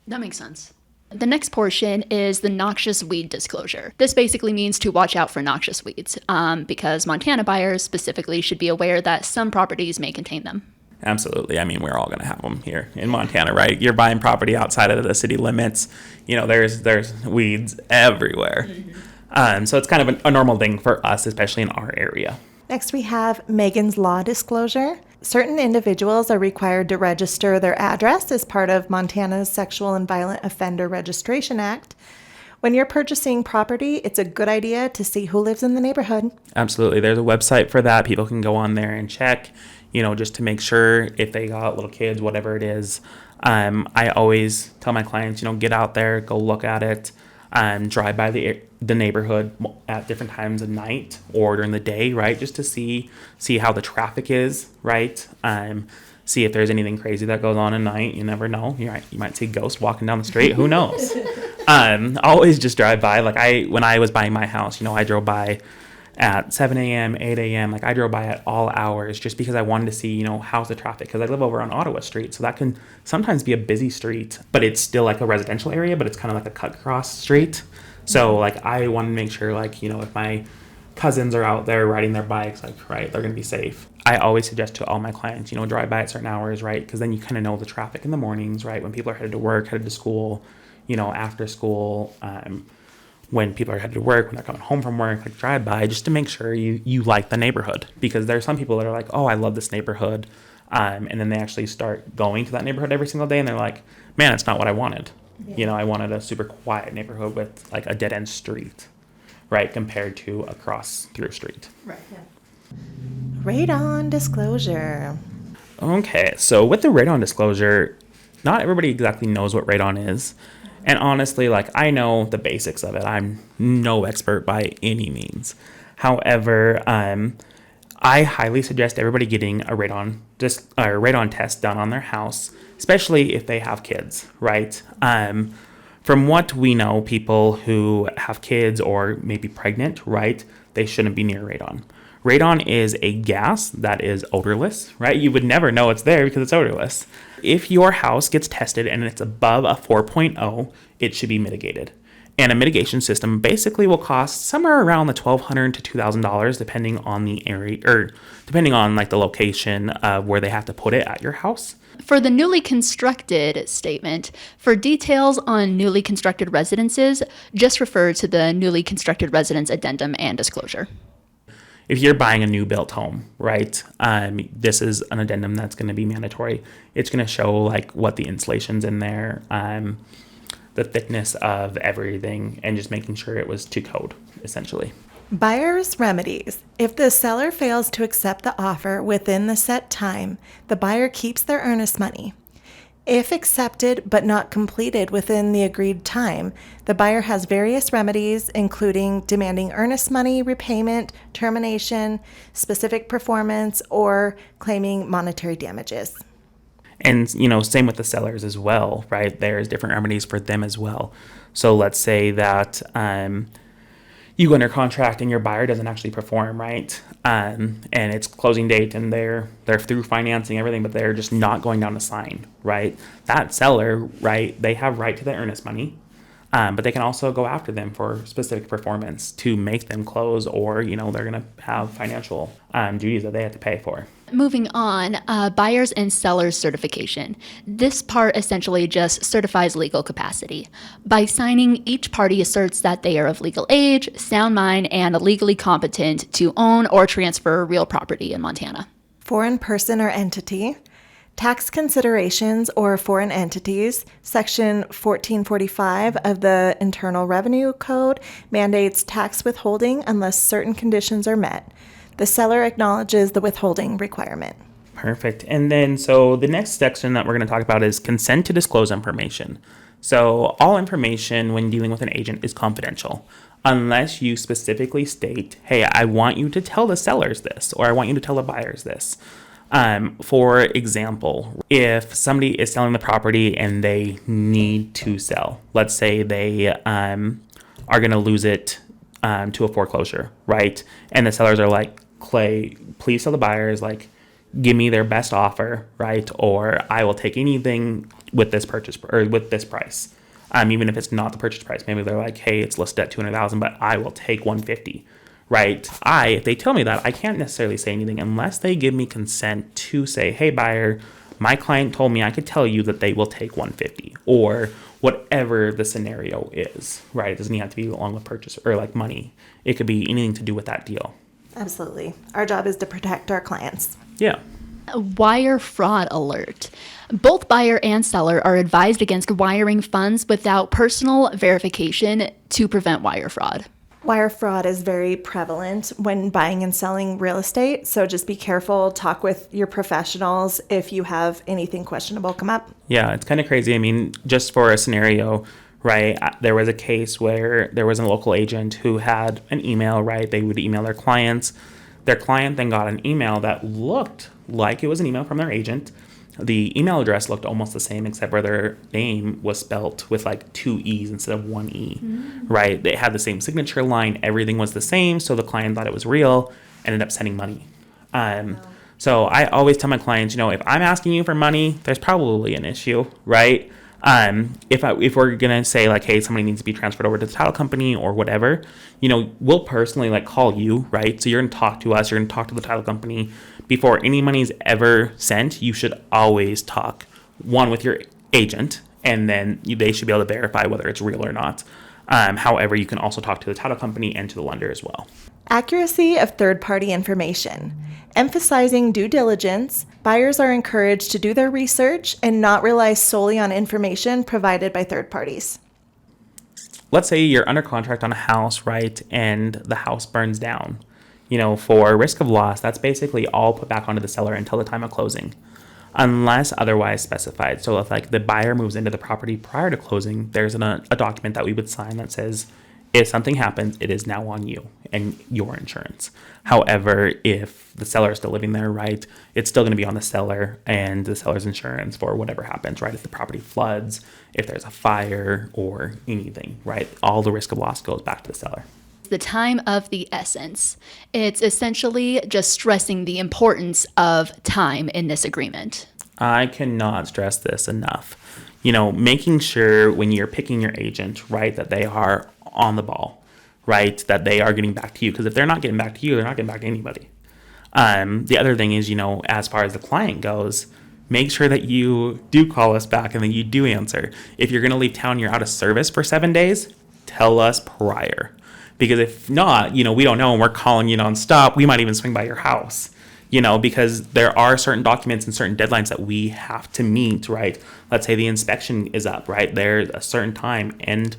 That makes sense. The next portion is the noxious weed disclosure. This basically means to watch out for noxious weeds, because Montana buyers specifically should be aware that some properties may contain them. Absolutely. We're all going to have them here in Montana, right? You're buying property outside of the city limits. There's weeds everywhere. Mm-hmm. So it's kind of a normal thing for us, especially in our area. Next, we have Megan's Law disclosure. Certain individuals are required to register their address as part of Montana's Sexual and Violent Offender Registration Act. When you're purchasing property, it's a good idea to see who lives in the neighborhood. Absolutely. There's a website for that. People can go on there and check, just to make sure if they got little kids, whatever it is. I always tell my clients, get out there, go look at it, drive by the neighborhood at different times of night or during the day, right? Just to see how the traffic is, right? See if there's anything crazy that goes on at night. You never know. You might see ghosts walking down the street. Who knows? Always just drive by. When I was buying my house, I drove by at 7 a.m., 8 a.m. I drove by at all hours just because I wanted to see, how's the traffic. Because I live over on Ottawa Street, so that can sometimes be a busy street, but it's still like a residential area, but it's kind of like a cut-across street. So, I want to make sure, if my cousins are out there riding their bikes, right, they're going to be safe. I always suggest to all my clients, drive by at certain hours, right? Because then you kind of know the traffic in the mornings, right? When people are headed to work, headed to school, after school, when people are headed to work, when they're coming home from work, drive by just to make sure you like the neighborhood. Because there are some people that are like, oh, I love this neighborhood. And then they actually start going to that neighborhood every single day and they're like, man, it's not what I wanted. Yeah. I wanted a super quiet neighborhood with a dead end street, right? Compared to a cross through street. Right. Yeah. Radon disclosure. Okay. So with the radon disclosure, not everybody exactly knows what radon is. And honestly, I know the basics of it. I'm no expert by any means. However, I highly suggest everybody getting a radon test done on their house, especially if they have kids, right? From what we know, people who have kids or maybe pregnant, right, they shouldn't be near radon. Radon is a gas that is odorless, right? You would never know it's there because it's odorless. If your house gets tested and it's above a 4.0, it should be mitigated. And a mitigation system basically will cost somewhere around the $1,200 to $2,000, depending on the area or depending on the location of where they have to put it at your house. For the newly constructed statement, for details on newly constructed residences, just refer to the newly constructed residence addendum and disclosure. If you're buying a new built home, right, this is an addendum that's going to be mandatory. It's going to show what the insulation's in there, the thickness of everything, and just making sure it was to code, essentially. Buyer's remedies. If the seller fails to accept the offer within the set time, the buyer keeps their earnest money. If accepted but not completed within the agreed time, the buyer has various remedies, including demanding earnest money repayment, termination, specific performance, or claiming monetary damages. And, same with the sellers as well, right? There's different remedies for them as well. So let's say that you go under contract and your buyer doesn't actually perform, right? And it's closing date and they're through financing everything, but they're just not going down to sign, right? That seller, right, they have right to the earnest money, but they can also go after them for specific performance to make them close, or, they're going to have financial duties that they have to pay for. Moving on, buyers and sellers certification. This part essentially just certifies legal capacity. By signing, each party asserts that they are of legal age, sound mind, and legally competent to own or transfer real property in Montana. Foreign person or entity. Tax considerations or foreign entities. Section 1445 of the Internal Revenue Code mandates tax withholding unless certain conditions are met. The seller acknowledges the withholding requirement. Perfect. And then, so the next section that we're going to talk about is consent to disclose information. So all information when dealing with an agent is confidential, unless you specifically state, hey, I want you to tell the sellers this, or I want you to tell the buyers this. For example, if somebody is selling the property and they need to sell, let's say they are going to lose it to a foreclosure, right? And the sellers are like, Clay, please tell the buyers, give me their best offer, right? Or I will take anything with this purchase or with this price. Even if it's not the purchase price, maybe they're like, hey, it's listed at $200,000, but I will take $150,000, right? If they tell me that, I can't necessarily say anything unless they give me consent to say, hey, buyer, my client told me I could tell you that they will take $150,000, or whatever the scenario is, right? It doesn't even have to be along with purchase or money. It could be anything to do with that deal. Absolutely. Our job is to protect our clients. Yeah. Wire fraud alert. Both buyer and seller are advised against wiring funds without personal verification to prevent wire fraud. Wire fraud is very prevalent when buying and selling real estate, so just be careful. Talk with your professionals if you have anything questionable come up. Yeah, it's kind of crazy. I mean, just for a scenario, right, there was a case where there was a local agent who had an email, right? They would email their clients. Their client then got an email that looked like it was an email from their agent. The email address looked almost the same, except for their name was spelt with like 2 E's instead of 1 E, right? They had the same signature line. Everything was the same. So the client thought it was real, ended up sending money. So I always tell my clients, if I'm asking you for money, there's probably an issue, right? If we're going to say like, hey, somebody needs to be transferred over to the title company or whatever, we'll personally like call you, right? So you're going to talk to us, you're going to talk to the title company. Before any money is ever sent, you should always talk, one, with your agent, and then they should be able to verify whether it's real or not. However, you can also talk to the title company and to the lender as well. Accuracy of third-party information. Emphasizing due diligence, buyers are encouraged to do their research and not rely solely on information provided by third parties. Let's say you're under contract on a house, right, and the house burns down. For risk of loss, that's basically all put back onto the seller until the time of closing, unless otherwise specified. So if like the buyer moves into the property prior to closing, there's a document that we would sign that says, if something happens, it is now on you and your insurance. However, if the seller is still living there, right, it's still going to be on the seller and the seller's insurance for whatever happens, right? If the property floods, if there's a fire or anything, right? All the risk of loss goes back to the seller. The time of the essence. It's essentially just stressing the importance of time in this agreement. I cannot stress this enough. Making sure when you're picking your agent, right, that they are on the ball, right, that they are getting back to you. Because if they're not getting back to you, they're not getting back to anybody. The other thing is, as far as the client goes, make sure that you do call us back and that you do answer. If you're going to leave town, you're out of service for 7 days, tell us prior. Because if not, we don't know and we're calling you nonstop, we might even swing by your house, because there are certain documents and certain deadlines that we have to meet, right? Let's say the inspection is up, right? There's a certain time and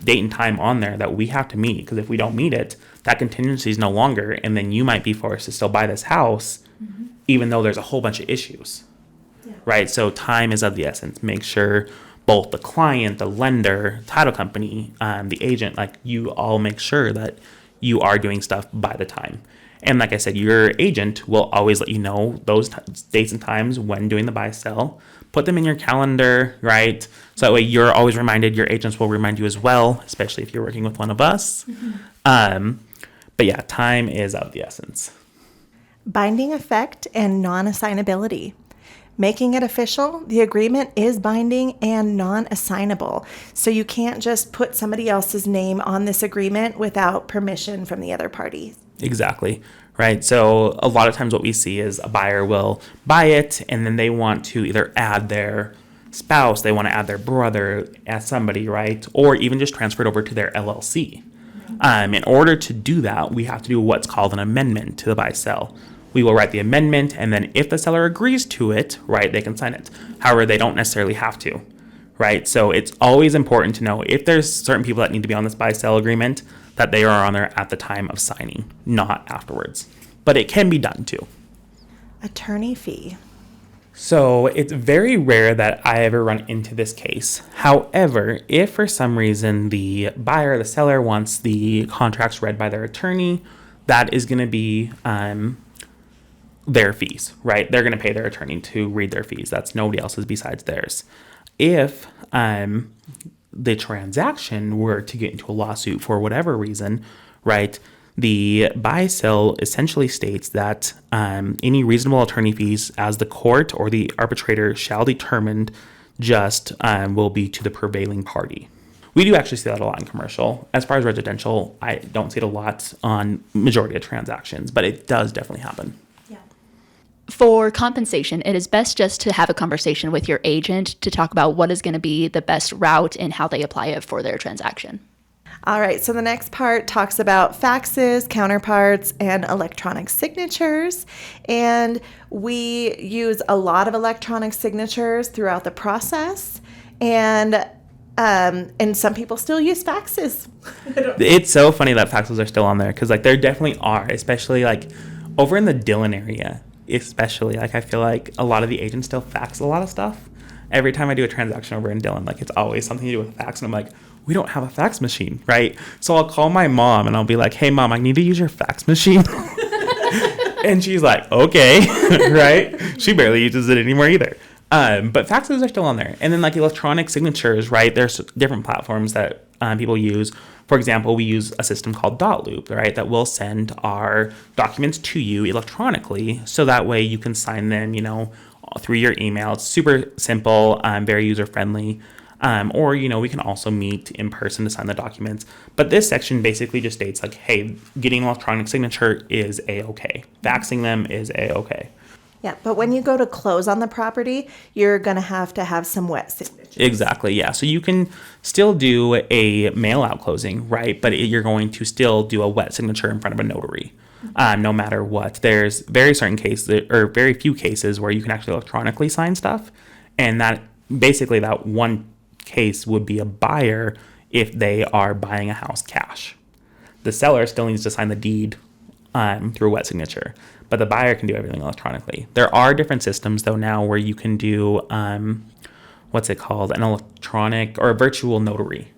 date and time on there that we have to meet, because if we don't meet it, that contingency is no longer, and then you might be forced to still buy this house, even though there's a whole bunch of issues, right? So time is of the essence. Make sure both the client, the lender, title company, the agent, like you all make sure that you are doing stuff by the time. And like I said, your agent will always let you know those dates and times when doing the buy sell. Put them in your calendar, right? So that way you're always reminded. Your agents will remind you as well, especially if you're working with one of us. But yeah, time is of the essence. Binding effect and non-assignability. Making it official, the agreement is binding and non-assignable. So you can't just put somebody else's name on this agreement without permission from the other party. Exactly. Right. So a lot of times what we see is a buyer will buy it and then they want to either add their spouse, they want to add their brother, add somebody, right? Or even just transfer it over to their LLC. In order to do that, we have to do what's called an amendment to the buy sell. We will write the amendment, and then if the seller agrees to it, right, they can sign it. However, they don't necessarily have to, right? So it's always important to know if there's certain people that need to be on this buy-sell agreement, that they are on there at the time of signing, not afterwards. But it can be done too. Attorney fee. So it's very rare that I ever run into this case. However, if for some reason the buyer or the seller wants the contracts read by their attorney, that is going to be their fees, right? They're going to pay their attorney to read their fees. That's nobody else's besides theirs. If the transaction were to get into a lawsuit for whatever reason, right, the buy-sell essentially states that any reasonable attorney fees as the court or the arbitrator shall determine just will be to the prevailing party. We do actually see that a lot in commercial. As far as residential, I don't see it a lot on majority of transactions, but it does definitely happen. For compensation, it is best just to have a conversation with your agent to talk about what is going to be the best route and how they apply it for their transaction. All right, so the next part talks about faxes, counterparts, and electronic signatures. And we use a lot of electronic signatures throughout the process. And some people still use faxes. It's so funny that faxes are still on there because, like, there definitely are, especially, like, over in the Dillon area, especially. Like, I feel like a lot of the agents still fax a lot of stuff. Every time I do a transaction over in Dillon, like, it's always something to do with fax. And I'm like, we don't have a fax machine, right? So I'll call my mom and I'll be like, hey, Mom, I need to use your fax machine. And she's like, okay, right? She barely uses it anymore either. But faxes are still on there. And then, like, electronic signatures, right? There's different platforms that people use. For example, we use a system called Dot Loop, right? That will send our documents to you electronically. So that way you can sign them, you know, through your email. It's super simple, very user-friendly. Or, you know, we can also meet in person to sign the documents. But this section basically just states, like, hey, getting an electronic signature is A-okay. Faxing them is A-okay. Yeah, but when you go to close on the property, you're going to have some wet signatures. Exactly, yeah. So you can still do a mail-out closing, right? But you're going to still do a wet signature in front of a notary, no matter what. There's very certain cases, or very few cases, where you can actually electronically sign stuff. And that basically that one case would be a buyer if they are buying a house cash. The seller still needs to sign the deed through a wet signature, but the buyer can do everything electronically. There are different systems though now where you can do what's it called, an electronic or a virtual notary,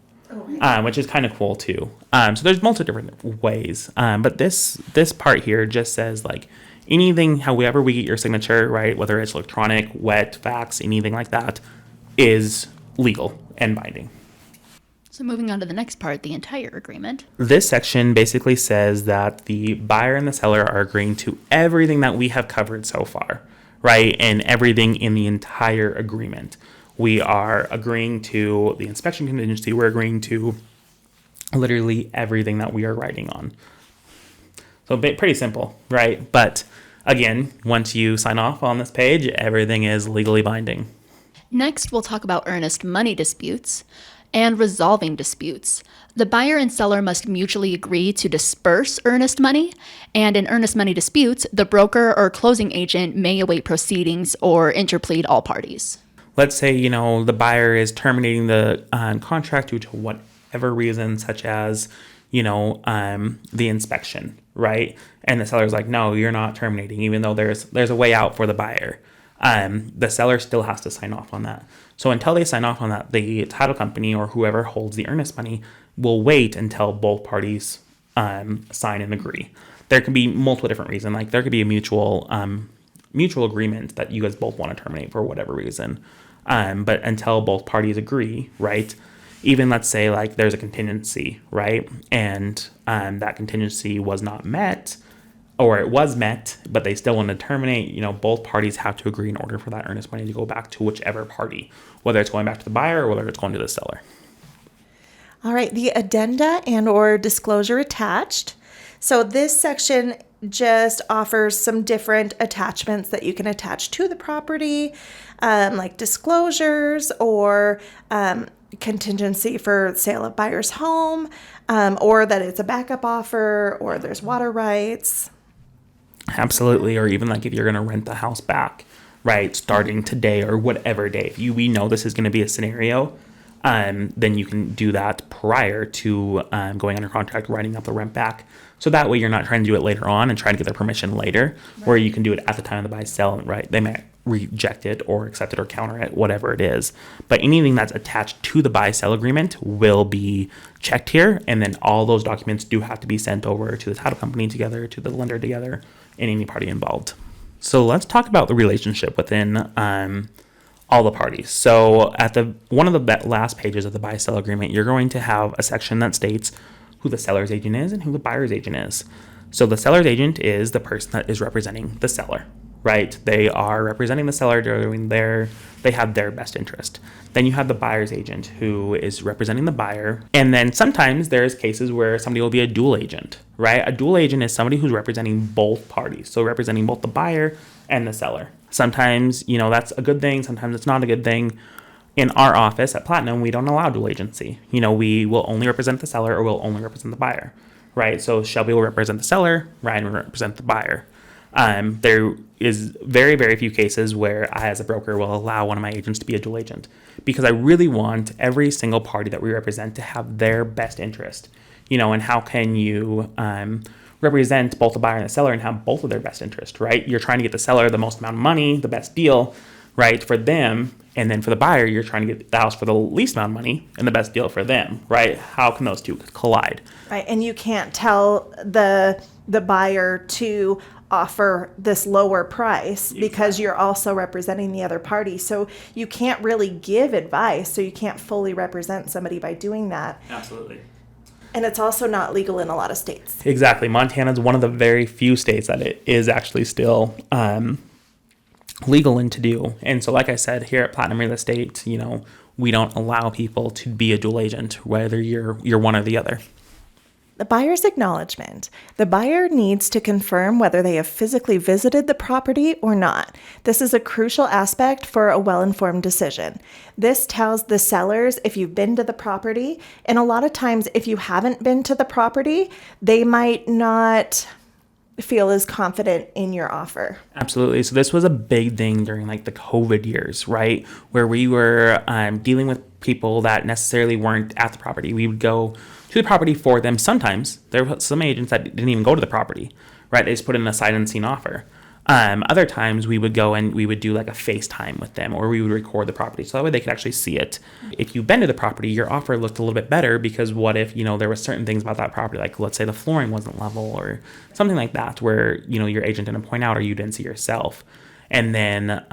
which is kind of cool too. So there's multiple different ways, but this part here just says, like, anything, however we get your signature, right, whether it's electronic, wet, fax, anything like that, is legal and binding. So moving on to the next part, the entire agreement. This section basically says that the buyer and the seller are agreeing to everything that we have covered so far, right? And everything in the entire agreement. We are agreeing to the inspection contingency. We're agreeing to literally everything that we are writing on. So pretty simple, right? But again, once you sign off on this page, everything is legally binding. Next, we'll talk about earnest money disputes and resolving disputes. The buyer and seller must mutually agree to disperse earnest money, and in earnest money disputes, the broker or closing agent may await proceedings or interplead all parties. Let's say, you know, the buyer is terminating the contract due to whatever reason, such as, you know, the inspection, right? And the seller's like, no, you're not terminating, even though there's a way out for the buyer. The seller still has to sign off on that. So until they sign off on that, the title company or whoever holds the earnest money will wait until both parties sign and agree. There can be multiple different reasons. Like, there could be a mutual agreement that you guys both want to terminate for whatever reason. But until both parties agree, right? Even let's say, like, there's a contingency, right? And that contingency was not met, or it was met, but they still want to terminate, you know, both parties have to agree in order for that earnest money to go back to whichever party, whether it's going back to the buyer or whether it's going to the seller. All right, the addenda and or disclosure attached. So this section just offers some different attachments that you can attach to the property, like disclosures or contingency for sale of buyer's home, or that it's a backup offer, or there's water rights. Absolutely. Or even, like, if you're going to rent the house back, right, starting today or whatever day, if we know this is going to be a scenario, then you can do that prior to going under contract, writing up the rent back. So that way you're not trying to do it later on and trying to get their permission later, right, where you can do it at the time of the buy sell, right? They may reject it or accept it or counter it, whatever it is. But anything that's attached to the buy sell agreement will be checked here. And then all those documents do have to be sent over to the title company together, to the lender together, and any party involved. So let's talk about the relationship within all the parties. So at one of the last pages of the buy sell agreement, you're going to have a section that states who the seller's agent is and who the buyer's agent is. So the seller's agent is the person that is representing the seller, right? They are representing the seller, they have their best interest. Then you have the buyer's agent who is representing the buyer. And then sometimes there's cases where somebody will be a dual agent, right? A dual agent is somebody who's representing both parties. So representing both the buyer and the seller. Sometimes, you know, that's a good thing. Sometimes it's not a good thing. in our office at Platinum, we don't allow dual agency. We will only represent the seller or we'll only represent the buyer, right? So Shelby will represent the seller, Riane will represent the buyer. There is very, very few cases where I, as a broker, will allow one of my agents to be a dual agent because I really want every single party that we represent to have their best interest, and how can you represent both the buyer and the seller and have both of their best interest, right? You're trying to get the seller the most amount of money, the best deal, right, for them. And then for the buyer, you're trying to get the house for the least amount of money and the best deal for them, right? How can those two collide? Right, and you can't tell the buyer to offer this lower price because you're also representing the other party. So you can't really give advice, so you can't fully represent somebody by doing that. Absolutely. And it's also not legal in a lot of states. Exactly. Montana is one of the very few states that it is actually still legal in to do. And so, like I said, here at Platinum Real Estate, we don't allow people to be a dual agent, whether you're one or the other. The buyer's acknowledgement. The buyer needs to confirm whether they have physically visited the property or not. This is a crucial aspect for a well-informed decision. This tells the sellers if you've been to the property, and a lot of times if you haven't been to the property, they might not feel as confident in your offer. Absolutely. So this was a big thing during the COVID years, right? Where we were dealing with people that necessarily weren't at the property. We would go to the property for them. Sometimes there were some agents that didn't even go to the property, right? They just put in a sight unseen offer. Other times we would go and we would do a FaceTime with them, or we would record the property so that way they could actually see it. If you've been to the property, your offer looked a little bit better because what if, there were certain things about that property, like let's say the flooring wasn't level or something like that where, your agent didn't point out or you didn't see yourself. And then,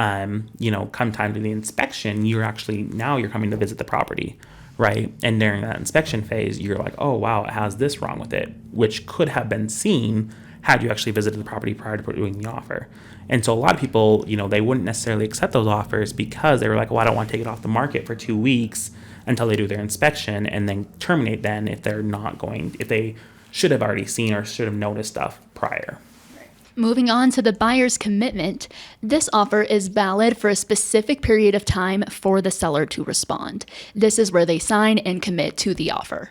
come time to the inspection, you're coming to visit the property, right? And during that inspection phase, you're like, oh, wow, it has this wrong with it, which could have been seen had you actually visited the property prior to doing the offer. And so a lot of people, they wouldn't necessarily accept those offers because they were like, well, I don't want to take it off the market for 2 weeks until they do their inspection and then terminate then if they should have already seen or should have noticed stuff prior. Moving on to the buyer's commitment, this offer is valid for a specific period of time for the seller to respond. This is where they sign and commit to the offer.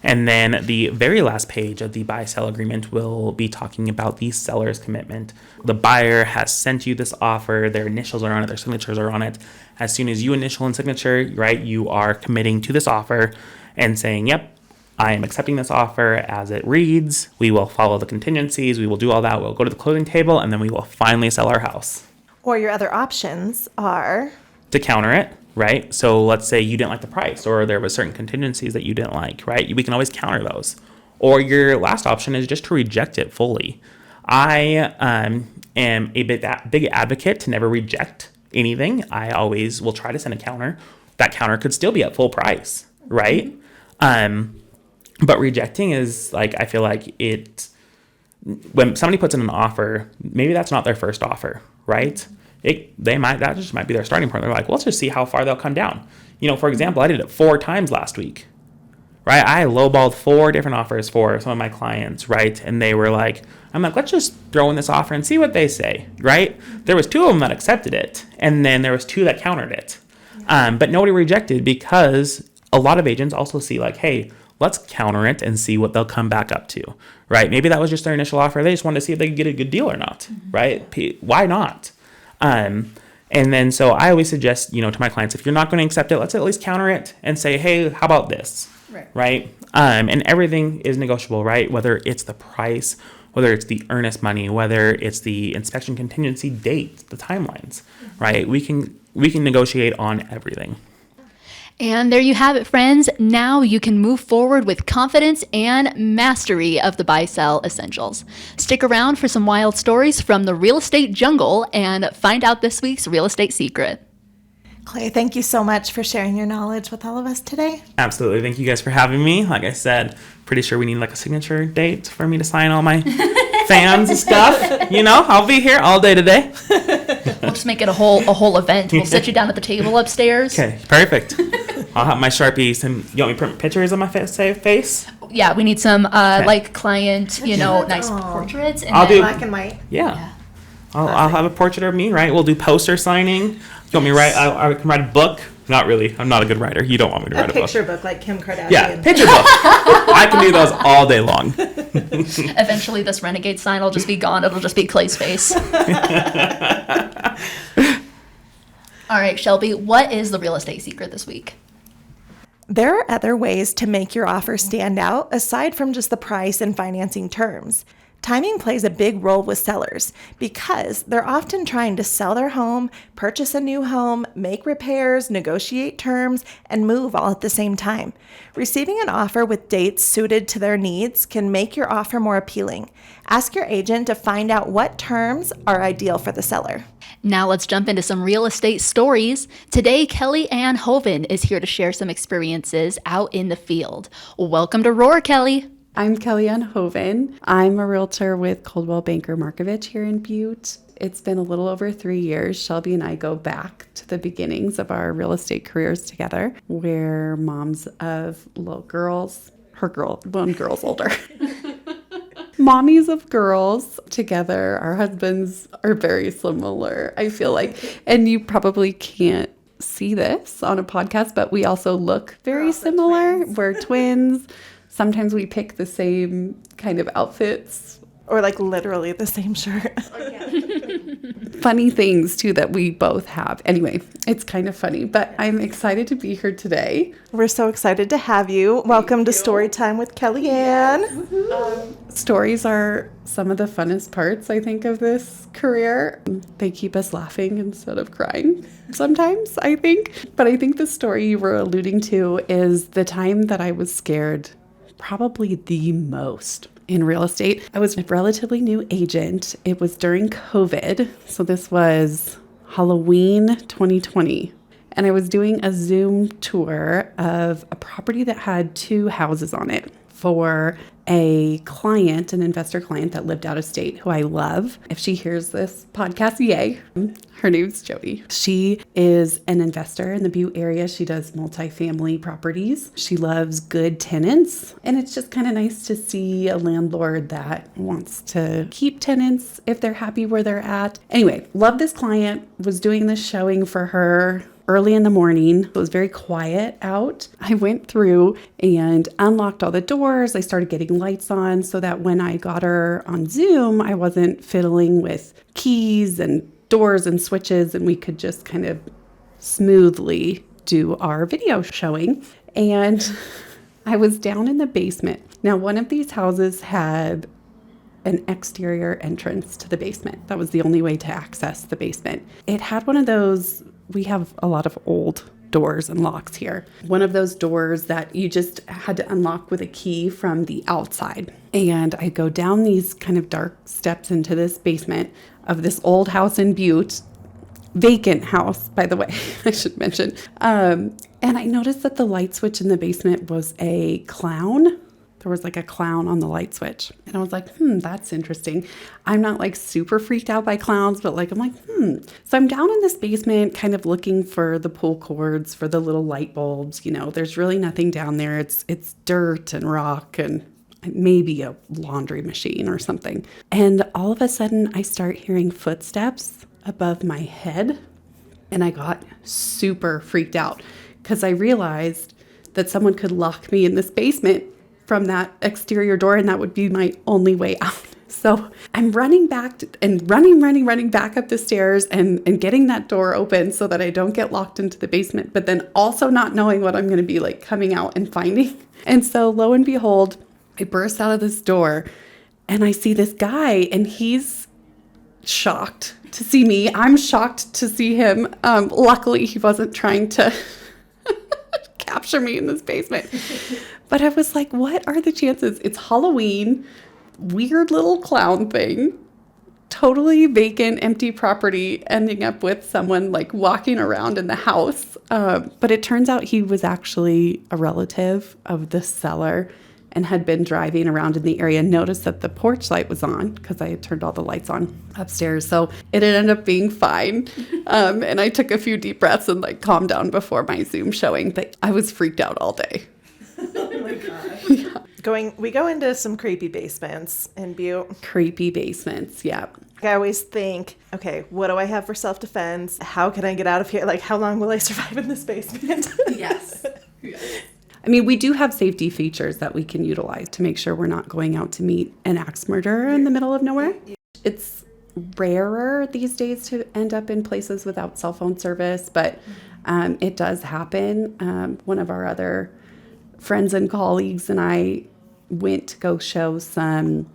And then the very last page of the buy-sell agreement will be talking about the seller's commitment. The buyer has sent you this offer, their initials are on it, their signatures are on it. As soon as you initial and signature, right, you are committing to this offer and saying, yep, I am accepting this offer as it reads. We will follow the contingencies. We will do all that. We'll go to the closing table, and then we will finally sell our house. Or your other options are to counter it, right? So let's say you didn't like the price or there were certain contingencies that you didn't like, right? We can always counter those. Or your last option is just to reject it fully. I am a big advocate to never reject anything. I always will try to send a counter. That counter could still be at full price, right? But rejecting is I feel like when somebody puts in an offer, maybe that's not their first offer, right? That just might be their starting point. They're like, well, let's just see how far they'll come down. For example, I did it 4 times last week, right? I lowballed 4 different offers for some of my clients, right? And they were like, I'm like, let's just throw in this offer and see what they say, right? There was 2 of them that accepted it. And then there was 2 that countered it. But nobody rejected because a lot of agents also see hey, let's counter it and see what they'll come back up to, right? Maybe that was just their initial offer. They just wanted to see if they could get a good deal or not, right? Why not? And then so I always suggest, to my clients, if you're not going to accept it, let's at least counter it and say, hey, how about this? Right? And everything is negotiable, right? Whether it's the price, whether it's the earnest money, whether it's the inspection contingency date, the timelines, right? We can negotiate on everything. And there you have it, friends. Now you can move forward with confidence and mastery of the buy-sell essentials. Stick around for some wild stories from the real estate jungle and find out this week's real estate secret. Clay, thank you so much for sharing your knowledge with all of us today. Absolutely. Thank you guys for having me. Like I said, pretty sure we need a signature date for me to sign all my fans and stuff. I'll be here all day today. We'll just make it a whole event. We'll sit you down at the table upstairs. Okay, perfect. I'll have my Sharpies. And you want me to print pictures of my face? Yeah, we need some client, nice portraits. And I'll do black and white. Yeah. I'll have a portrait of me, right? We'll do poster signing. You want me to write? I can write a book Not really. I'm not a good writer. You don't want me to write a book. Picture book like Kim Kardashian. Yeah, picture book. I can do those all day long. Eventually, this renegade sign will just be gone. It'll just be Clay's face. All right, Shelby, what is the real estate secret this week? There are other ways to make your offer stand out aside from just the price and financing terms. Timing plays a big role with sellers because they're often trying to sell their home, purchase a new home, make repairs, negotiate terms, and move all at the same time. Receiving an offer with dates suited to their needs can make your offer more appealing. Ask your agent to find out what terms are ideal for the seller. Now let's jump into some real estate stories. Today, Kelly Anne Hovan is here to share some experiences out in the field. Welcome to Roar, Kelly. I'm Kelly Anne Hovan. I'm a realtor with Coldwell Banker Markovich here in Butte. It's been a little over 3 years. Shelby and I go back to the beginnings of our real estate careers together. We're moms of little girls. One girl's older. Mommies of girls together. Our husbands are very similar, I feel like. And you probably can't see this on a podcast, but we also look very similar. Twins. We're twins. Sometimes we pick the same kind of outfits. Or like literally the same shirt. Funny things too that we both have. Anyway, it's kind of funny, but I'm excited to be here today. We're so excited to have you. Welcome to Storytime with Kelly Anne. Stories are some of the funnest parts, I think, of this career. They keep us laughing instead of crying sometimes, I think. But I think the story you were alluding to is the time that I was scared probably the most in real estate. I was a relatively new agent. It was during COVID. So this was Halloween 2020. And I was doing a Zoom tour of a property that had 2 houses on it for a client, an investor client that lived out of state who I love. If she hears this podcast, yay. Her name's Jody. She is an investor in the Butte area. She does multifamily properties. She loves good tenants. And it's just kind of nice to see a landlord that wants to keep tenants if they're happy where they're at. Anyway, love this client. Was doing this showing for her early in the morning. It was very quiet out. I went through and unlocked all the doors. I started getting lights on so that when I got her on Zoom, I wasn't fiddling with keys and doors and switches, and we could just kind of smoothly do our video showing. And I was down in the basement. Now, one of these houses had an exterior entrance to the basement. That was the only way to access the basement. It had one of those, we have a lot of old doors and locks here. One of those doors that you just had to unlock with a key from the outside. And I go down these kind of dark steps into this basement of this old house in Butte, vacant house, by the way, I should mention. And I noticed that the light switch in the basement was a clown. There was like a clown on the light switch. And I was like, that's interesting. I'm not like super freaked out by clowns, but like, I'm like, So I'm down in this basement kind of looking for the pull cords, for the little light bulbs. You know, there's really nothing down there. It's dirt and rock and maybe a laundry machine or something. And all of a sudden I start hearing footsteps above my head. And I got super freaked out because I realized that someone could lock me in this basement from that exterior door, and that would be my only way out. So I'm running back and running back up the stairs and getting that door open so that I don't get locked into the basement, but then also not knowing what I'm going to be like coming out and finding. And so lo and behold, I burst out of this door and I see this guy, and he's shocked to see me. I'm shocked to see him. Luckily, he wasn't trying to capture me in this basement. But I was like, what are the chances? It's Halloween, weird little clown thing, totally vacant, empty property, ending up with someone like walking around in the house. But it turns out he was actually a relative of the seller and had been driving around in the area, noticed that the porch light was on because I had turned all the lights on upstairs. So it ended up being fine. And I took a few deep breaths and like calmed down before my Zoom showing, but I was freaked out all day. Oh my gosh. Yeah. We go into some creepy basements in Butte. Creepy basements, yeah. I always think, okay, what do I have for self-defense? How can I get out of here? Like, how long will I survive in this basement? Yes. I mean, we do have safety features that we can utilize to make sure we're not going out to meet an axe murderer in the middle of nowhere. It's rarer these days to end up in places without cell phone service, but it does happen. One of our other friends and colleagues and I went to go show some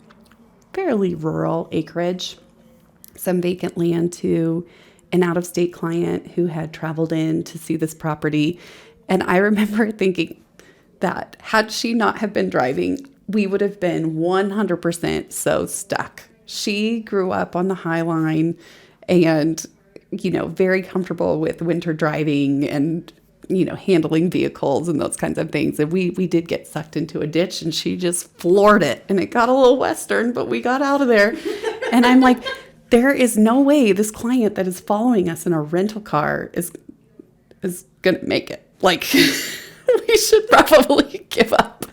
fairly rural acreage, some vacant land to an out-of-state client who had traveled in to see this property. And I remember thinking that had she not have been driving, we would have been 100% so stuck. She grew up on the High Line and, very comfortable with winter driving and, handling vehicles and those kinds of things. And we did get sucked into a ditch and she just floored it. And it got a little western, but we got out of there. And I'm like, there is no way this client that is following us in a rental car is going to make it. Like, we should probably give up.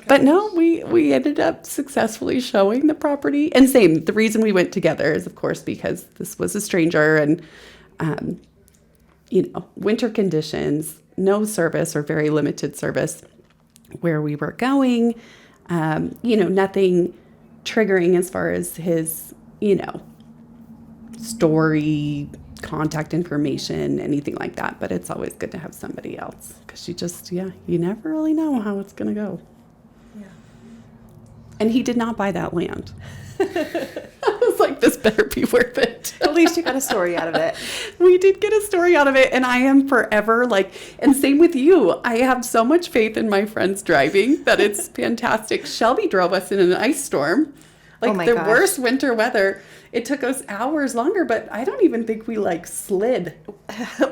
But no, we ended up successfully showing the property. And same, the reason we went together is, of course, because this was a stranger and, winter conditions, no service or very limited service where we were going, nothing triggering as far as his, story, contact information, anything like that. But it's always good to have somebody else because you never really know how it's going to go. Yeah. And he did not buy that land. I was like, this better be worth it. At least you got a story out of it. We did get a story out of it. And I am forever and same with you. I have so much faith in my friends driving that it's fantastic. Shelby drove us in an ice storm. Gosh. Worst winter weather. It took us hours longer, but I don't even think we slid.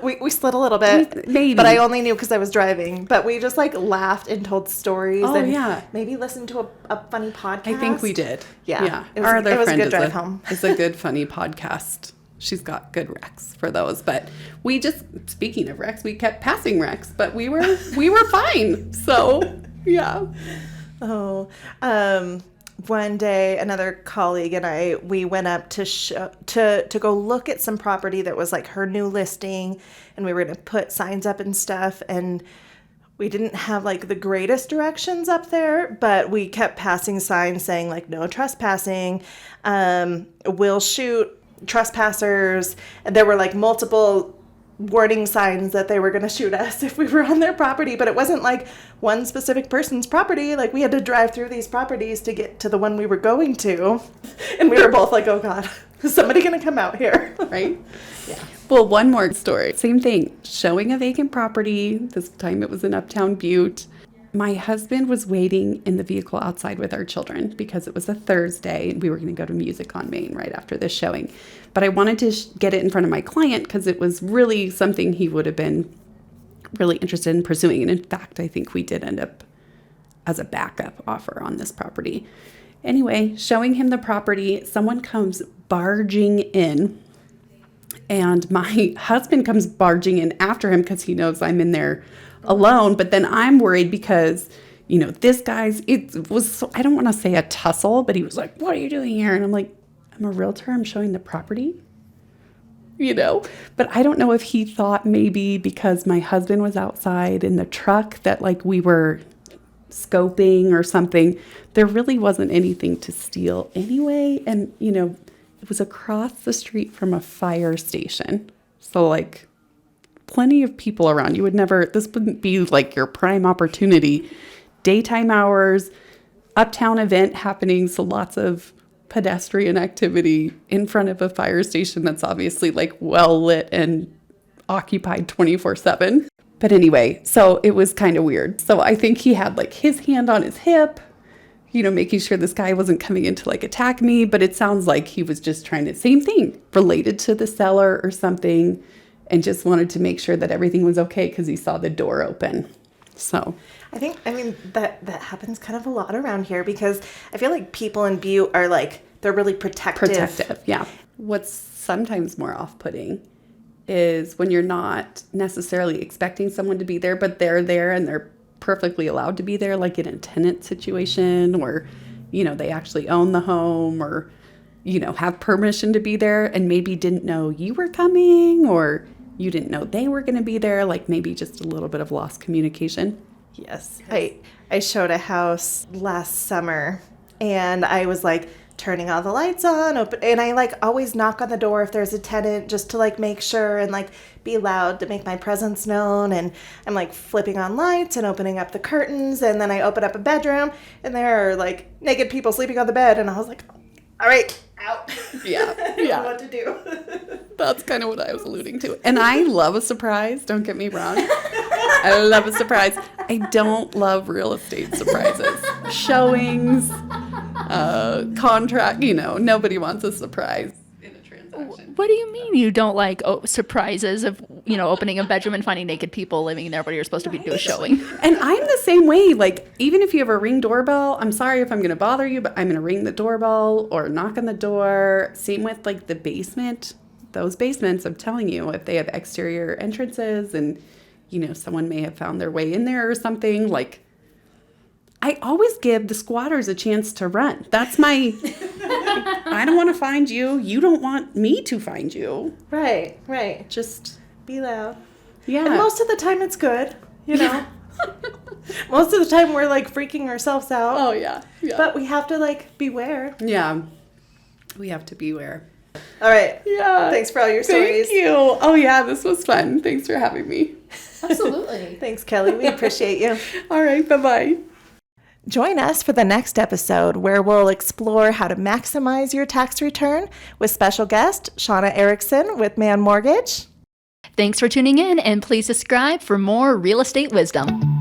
we slid a little bit. Maybe. But I only knew because I was driving. But we just laughed and told stories. Oh, and yeah. Maybe listened to a funny podcast. I think we did. Yeah. Our other friend a good drive home. is a good, funny podcast. She's got good recs for those. But speaking of recs, we kept passing recs, but we were fine. So, yeah. Oh, one day, another colleague and we went up to go look at some property that was her new listing, and we were going to put signs up and stuff, and we didn't have the greatest directions up there, but we kept passing signs saying no trespassing, we'll shoot trespassers, and there were multiple warning signs that they were going to shoot us if we were on their property, but it wasn't one specific person's property. We had to drive through these properties to get to the one we were going to, and we were both oh God, is somebody going to come out here? Right? Yeah. Well, one more story. Same thing. Showing a vacant property. This time it was in Uptown Butte. My husband was waiting in the vehicle outside with our children because it was a Thursday and we were going to go to Music on Main right after this showing. But I wanted to get it in front of my client because it was really something he would have been really interested in pursuing. And in fact, I think we did end up as a backup offer on this property. Anyway, showing him the property, someone comes barging in, and my husband comes barging in after him because he knows I'm in there alone. But then I'm worried because, this guy's, I don't want to say a tussle, but he was like, what are you doing here? And I'm like, I'm a realtor. I'm showing the property, but I don't know if he thought maybe because my husband was outside in the truck that we were scoping or something. There really wasn't anything to steal anyway. And, it was across the street from a fire station. So plenty of people around. This wouldn't be your prime opportunity. Daytime hours, uptown event happening. So lots of pedestrian activity in front of a fire station that's obviously well lit and occupied 24/7. But anyway, so it was kind of weird. So I think he had his hand on his hip, making sure this guy wasn't coming in to attack me. But it sounds like he was just trying to, same thing, related to the seller or something, and just wanted to make sure that everything was okay because he saw the door open. So I mean, that happens kind of a lot around here because I feel like people in Butte are they're really protective. Yeah. What's sometimes more off-putting is when you're not necessarily expecting someone to be there, but they're there and they're perfectly allowed to be there, in a tenant situation, or, they actually own the home, or, have permission to be there and maybe didn't know you were coming, or you didn't know they were going to be there, like maybe just a little bit of lost communication. Yes. I showed a house last summer, and I was like turning all the lights on, and I like always knock on the door if there's a tenant, just to like make sure and like be loud to make my presence known. And I'm like flipping on lights and opening up the curtains, and then I open up a bedroom and there are like naked people sleeping on the bed, and I was like, all right, out. Yeah. I don't know what to do. That's kind of what I was alluding to. And I love a surprise, don't get me wrong. I love a surprise. I don't love real estate surprises. Showings, contract, nobody wants a surprise in a transaction. What do you mean you don't like surprises of, opening a bedroom and finding naked people living there, but you're supposed to be doing a showing? And I'm the same way. Like, even if you have a Ring doorbell, I'm sorry if I'm going to bother you, but I'm going to ring the doorbell or knock on the door. Same with like the basement. Those basements, I'm telling you, if they have exterior entrances and, someone may have found their way in there or something, like, I always give the squatters a chance to run. That's my, I don't want to find you. You don't want me to find you. Right. Just Be loud. Yeah. And most of the time it's good, Most of the time we're like freaking ourselves out. Oh, yeah. But we have to like beware. Yeah. We have to beware. All right. Yeah. Thanks for all your stories. Thank you. Oh, yeah. This was fun. Thanks for having me. Absolutely. Thanks, Kelly. We appreciate you. All right. Bye-bye. Join us for the next episode, where we'll explore how to maximize your tax return with special guest Shauna Erickson with Man Mortgage. Thanks for tuning in, and please subscribe for more real estate wisdom.